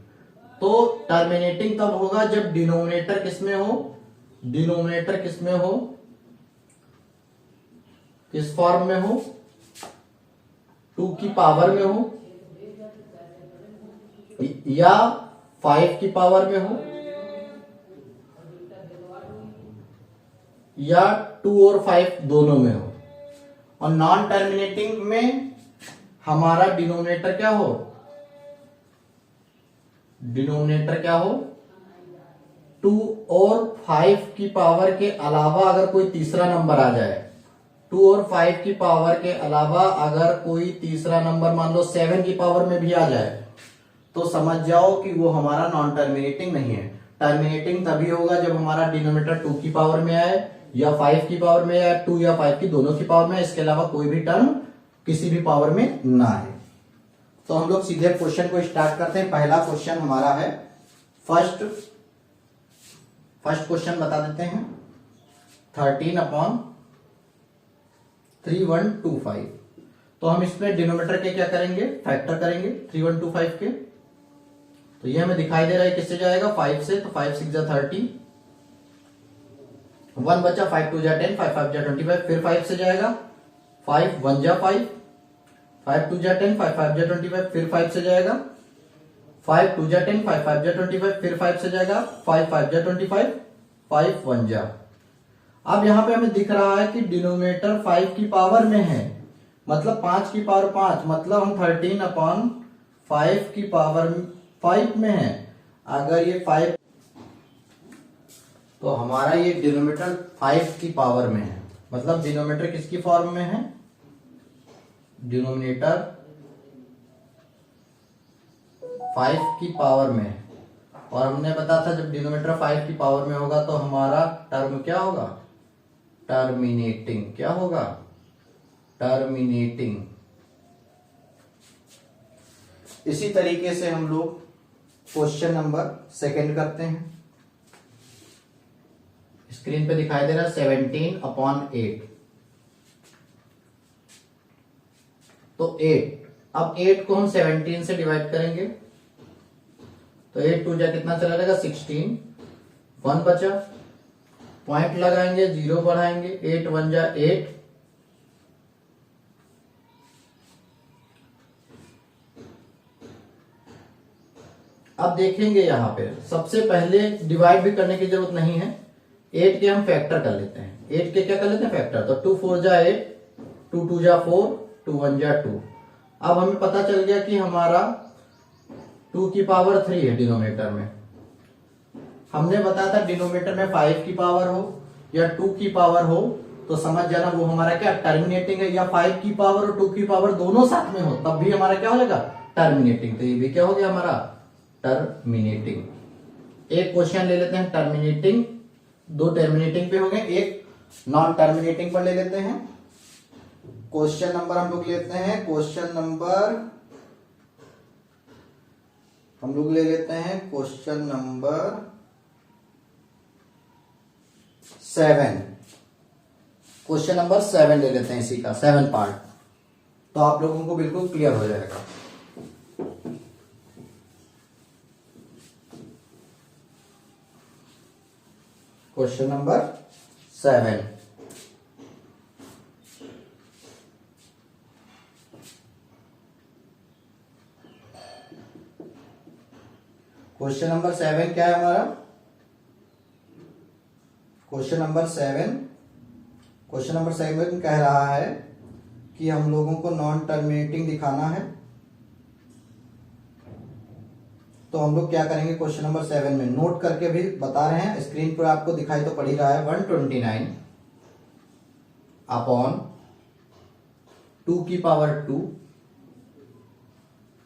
तो टर्मिनेटिंग तब होगा जब डिनोमिनेटर किसमें हो, डिनोमिनेटर किसमें हो, किस फॉर्म में हो, 2 की पावर में हो या 5 की पावर में हो या 2 और 5 दोनों में हो। और नॉन टर्मिनेटिंग में हमारा डिनोमिनेटर क्या हो, डिनोमिनेटर क्या हो, 2 और 5 की पावर के अलावा अगर कोई तीसरा नंबर आ जाए, 2 और 5 की पावर के अलावा अगर कोई तीसरा नंबर मान लो 7 की पावर में भी आ जाए तो समझ जाओ कि वो हमारा नॉन टर्मिनेटिंग नहीं है। टर्मिनेटिंग तभी होगा जब हमारा डिनोमिनेटर 2 की पावर में आए या 5 की पावर में, या 2 या 5 की दोनों की पावर में, इसके अलावा कोई भी टर्म किसी भी पावर में ना है। तो हम लोग सीधे क्वेश्चन को स्टार्ट करते हैं। पहला क्वेश्चन हमारा है, फर्स्ट क्वेश्चन बता देते हैं, 13/3125। तो हम इसमें डिनोमिनेटर के क्या करेंगे, फैक्टर करेंगे 3125 के। तो ये हमें दिखाई दे रहा है किससे जाएगा, 5 से। तो 5 6 जा 30, 1 बचा, 5 2 जा 10, 5 5 जा 25, फिर 5 से जाएगा, 5 1 जा 5, 5 2 जा 10, 5 5 जा 25, फिर 5 से जाएगा, 5 2 जा 10, 5 5 जा 25, फिर 5 से जाएगा, 5 5 जा 25, 5 1 जा। अब यहां पे हमें दिख रहा है कि डिनोमिनेटर 5 की पावर में है, मतलब 5 की पावर 5, मतलब हम 13/5 की पावर 5 में है। अगर ये 5, तो हमारा ये डिनोमिनेटर 5 की पावर में है, मतलब डिनोमिनेटर किसकी फॉर्म में है, डिनोमिनेटर 5 की पावर में है। और हमने बताया था जब डिनोमिनेटर 5 की पावर में होगा तो हमारा टर्म क्या होगा, टर्मिनेटिंग। क्या होगा, टर्मिनेटिंग। इसी तरीके से हम लोग क्वेश्चन नंबर 2 करते हैं। स्क्रीन पे दिखाई दे रहा है 17/8। तो 8, अब 8 को हम 17 से डिवाइड करेंगे तो 8 2 जा कितना चला जाएगा, 16, 1 बचा, पॉइंट लगाएंगे, 0 बढ़ाएंगे, 8 1 जा 8, अब देखेंगे यहां पे सबसे पहले डिवाइड भी करने की जरूरत नहीं है, 8 के हम फैक्टर कर लेते हैं। 8 के क्या कर लेते हैं, फैक्टर। तो 2 4 जा 8, 2 2 जा 4, 2 1 जा 2। अब हमें पता चल गया कि हमारा 2 की पावर 3 है डिनोमिनेटर में। हमने बताया था डिनोमिनेटर में 5 की पावर हो या 2 की पावर हो तो समझ जाना वो हमारा क्या, टर्मिनेटिंग है। या 5 की पावर और 2 की पावर दोनों साथ में हो तब भी हमारा क्या हो जाएगा, टर्मिनेटिंग। तो ये भी क्या हो गया हमारा, टर्मिनेटिंग। एक क्वेश्चन ले लेते हैं टर्मिनेटिंग, 2 टर्मिनेटिंग पे हो गए, एक नॉन टर्मिनेटिंग पर ले लेते हैं। क्वेश्चन नंबर हम लोग लेते हैं, क्वेश्चन नंबर हम लोग ले लेते हैं क्वेश्चन नंबर 7। क्वेश्चन नंबर 7 ले लेते हैं, इसी का 7 पार्ट, तो आप लोगों को बिल्कुल क्लियर हो जाएगा। क्वेश्चन नंबर 7, क्वेश्चन नंबर 7 क्या है हमारा, क्वेश्चन नंबर 7 कह रहा है कि हम लोगों को नॉन टर्मिनेटिंग दिखाना है। तो हम लोग क्या करेंगे, क्वेश्चन नंबर 7 में नोट करके भी बता रहे हैं, स्क्रीन पर आपको दिखाई तो पड़ ही रहा है, 129 अपॉन 2 की पावर 2,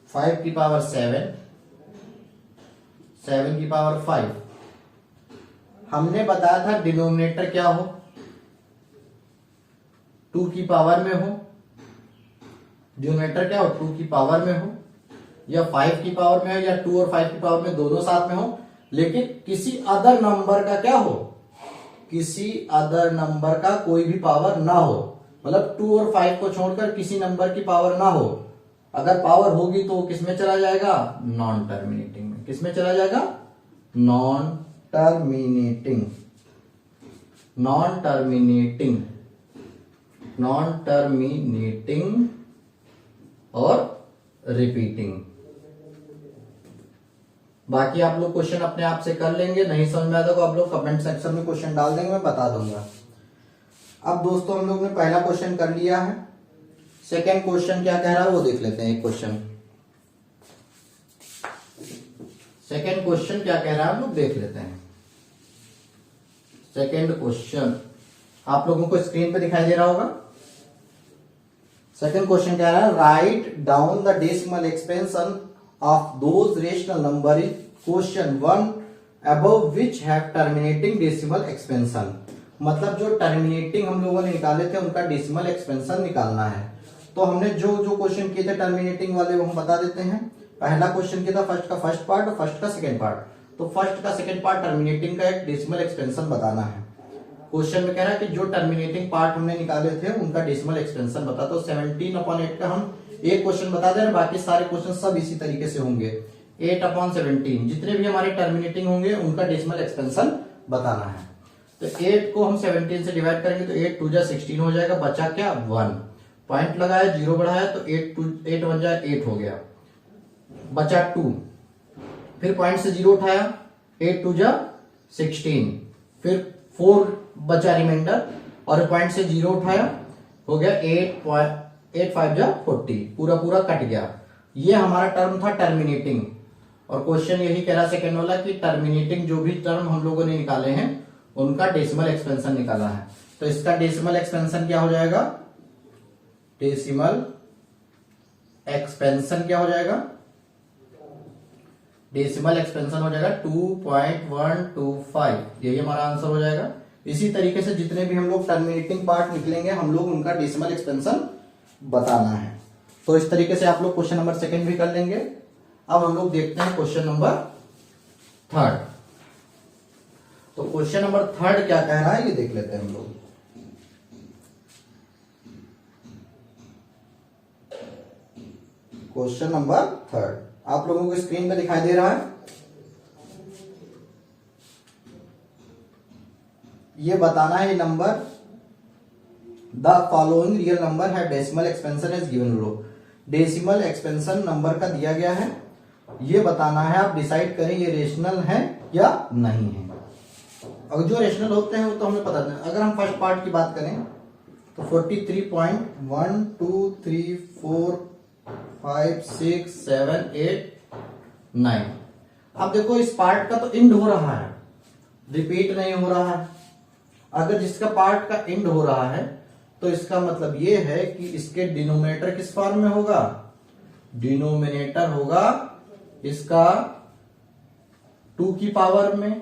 5 की पावर 7, 7 की पावर 5। हमने बताया था डिनोमिनेटर क्या हो, 2 की पावर में हो डिनोमिनेटर क्या हो, 2 की पावर में हो या 5 की पावर में हो या 2 और 5 की पावर में दोनों साथ में हो, लेकिन किसी अदर नंबर का क्या हो, किसी अदर नंबर का कोई भी पावर ना हो, मतलब 2 और 5 को छोड़कर किसी नंबर की पावर ना हो। अगर पावर होगी तो वो किसमें चला जाएगा, नॉन टर्मिनेटिंग में। किसमें चला जाएगा, non terminating. Non terminating, non terminating और रिपीटिंग। बाकी आप लोग क्वेश्चन अपने आप से कर लेंगे, नहीं समझ में आता तो आप लोग कमेंट सेक्शन में क्वेश्चन डाल देंगे, मैं बता दूंगा। अब दोस्तों हम लोग ने पहला क्वेश्चन कर लिया है, सेकेंड क्वेश्चन क्या कह रहा है वो देख लेते हैं। एक क्वेश्चन, सेकेंड क्वेश्चन क्या कह रहा है हम लोग देख लेते हैं। सेकेंड क्वेश्चन आप लोगों को स्क्रीन पे दिखाई दे रहा होगा। सेकेंड क्वेश्चन कह रहा है, write down the decimal expansion of those rational number in question 1 above which have terminating decimal expansion. मतलब जो टर्मिनेटिंग हम लोगों ने निकाले थे उनका डेसिमल एक्सपेंशन निकालना है। तो हमने जो जो क्वेश्चन किए थे टर्मिनेटिंग वाले वो हम बता देते हैं। पहला क्वेश्चन किया था फर्स्ट का फर्स्ट पार्ट और फर्स्ट का सेकंड पार्ट। तो फर्स्ट का सेकंड पार्ट टर्मिनेटिंग का एक डेसिमल एक्सपेंशन बताना है। क्वेश्चन में कह रहा है कि जो टर्मिनेटिंग पार्ट हमने निकाले थे उनका डेसिमल एक्सपेंशन बता। तो 17/8 का हम एक क्वेश्चन बता दे रहे, बाकी सारे क्वेश्चन सब इसी तरीके से होंगे। 8/17 जितने भी हमारे टर्मिनेटिंग होंगे उनका डेसिमल एक्सपेंशन बताना है। तो 8 को हम 17 से डिवाइड करेंगे तो 8 2 जा 16 हो जाएगा, बचा क्या 1। पॉइंट लगाया, 0 बढ़ाया तो 8 1 जा 8 हो गया, बचा 2। फिर पॉइंट से 0 उठाया, 8 2 जा 16, फिर 4 बचा रिमाइंडर, और पॉइंट से 0 उठाया, हो गया 8 5 जा 40, पूरा पूरा कट गया। ये हमारा टर्म था टर्मिनेटिंग। और क्वेश्चन यही कह रहा सेकंड वाला कि टर्मिनेटिंग जो भी टर्म हम लोगों ने निकाले हैं उनका डेसिमल एक्सपेंशन निकाला है। तो इसका डेसिमल एक्सपेंशन क्या हो जाएगा, डेसिमल एक्सपेंशन क्या हो जाएगा, डेसिमल एक्सपेंशन हो जाएगा 2.125। यही हमारा आंसर हो जाएगा। इसी तरीके से जितने भी हम लोग टर्मिनेटिंग पार्ट निकलेंगे हम लोग उनका डेसिमल एक्सपेंशन बताना है। तो इस तरीके से आप लोग क्वेश्चन नंबर सेकंड भी कर लेंगे। अब हम लोग देखते हैं क्वेश्चन नंबर थर्ड। तो क्वेश्चन नंबर थर्ड क्या कह रहा है ये देख लेते हैं हम लोग। क्वेश्चन नंबर थर्ड आप लोगों को स्क्रीन पे दिखाई दे रहा है। ये बताना है number the following real number है decimal expansion is given below. Decimal expansion number का दिया गया है, ये बताना है। आप डिसाइड करें ये रेशनल है या नहीं है। अगर जो रेशनल होते हैं वो तो हमें पता नहीं। अगर हम फर्स्ट पार्ट की बात करें तो 43.123456789। अब देखो इस पार्ट का तो इंड हो रहा है, रिपीट नहीं हो रहा है। अगर जिसका पार्ट का इंड हो रहा है तो इसका मतलब ये है कि इसके डिनोमिनेटर किस फॉर्म में होगा, डिनोमिनेटर होगा इसका 2 की पावर में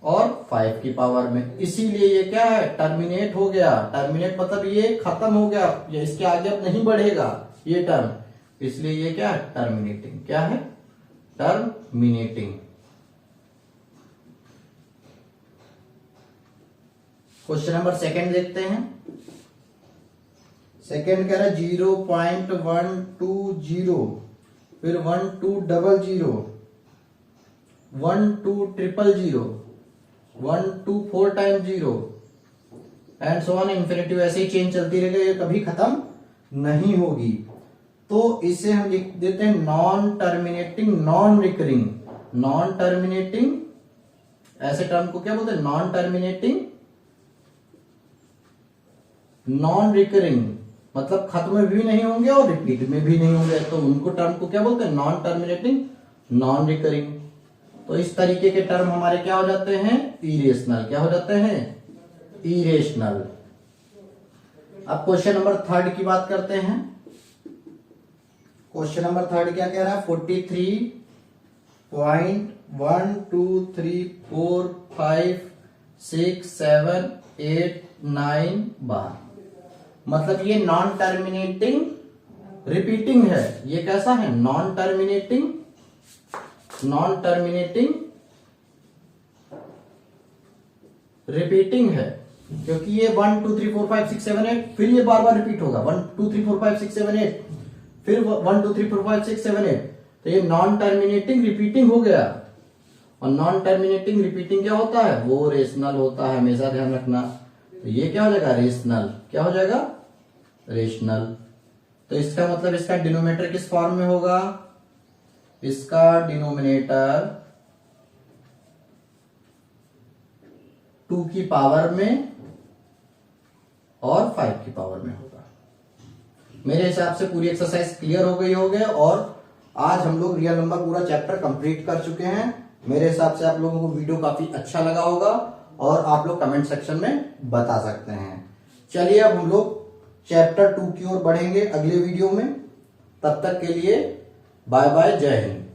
और 5 की पावर में। इसीलिए ये क्या है, टर्मिनेट हो गया। टर्मिनेट मतलब ये खत्म हो गया, ये इसके आगे अब नहीं बढ़ेगा ये टर्म, इसलिए ये क्या है, टर्मिनेटिंग। क्या है, टर्मिनेटिंग। क्वेश्चन नंबर सेकंड देखते हैं। सेकंड कह रहा है 0.120, फिर 1200, 1200, 124 time 0 and so on infinity. ऐसे ही चेंज चलती रहेगी, ये कभी खत्म नहीं होगी। तो इसे हम लिख देते हैं non terminating non recurring. Non terminating, ऐसे टर्म को क्या बोलते हैं, नॉन टर्मिनेटिंग नॉन रिकरिंग, मतलब खत्म भी नहीं होंगे और रिपीट में भी नहीं होंगे, तो उनको टर्म को क्या बोलते हैं, नॉन टर्मिनेटिंग नॉन रिकरिंग। तो इस तरीके के टर्म हमारे क्या हो जाते हैं, इरेशनल। क्या हो जाते हैं, इरेशनल। अब क्वेश्चन नंबर थर्ड की बात करते हैं। क्वेश्चन नंबर थर्ड क्या कह रहा है, 43.123456789 बार। मतलब ये नॉन टर्मिनेटिंग रिपीटिंग है। ये कैसा है? नॉन टर्मिनेटिंग रिपीटिंग है, क्योंकि ये 1 2 3 4 5 6 7 8 फिर ये बार बार रिपीट होगा। 1 2 3 4 5 6 7 8 फिर 1 2 3 4 5 6 7 8, तो ये नॉन टर्मिनेटिंग रिपीटिंग हो गया। और नॉन टर्मिनेटिंग रिपीटिंग क्या होता है? वो रेशनल होता है, हमेशा ध्यान रखना। तो ये क्या हो जाएगा? रेशनल। क्या हो जाएगा? रेशनल। तो इसका मतलब इसका डिनोमिनेटर किस फॉर्म में होगा? इसका डिनोमिनेटर 2 की पावर में और 5 की पावर में होगा। मेरे हिसाब से पूरी एक्सरसाइज क्लियर हो गई होगी और आज हम लोग रियल नंबर पूरा चैप्टर कंप्लीट कर चुके हैं। मेरे हिसाब से आप लोगों को वीडियो काफी अच्छा लगा होगा और आप लोग कमेंट सेक्शन में बता सकते हैं। चलिए अब हम लोग चैप्टर 2 की ओर बढ़ेंगे अगले वीडियो में। तब तक के लिए बाय बाय, जय हिंद।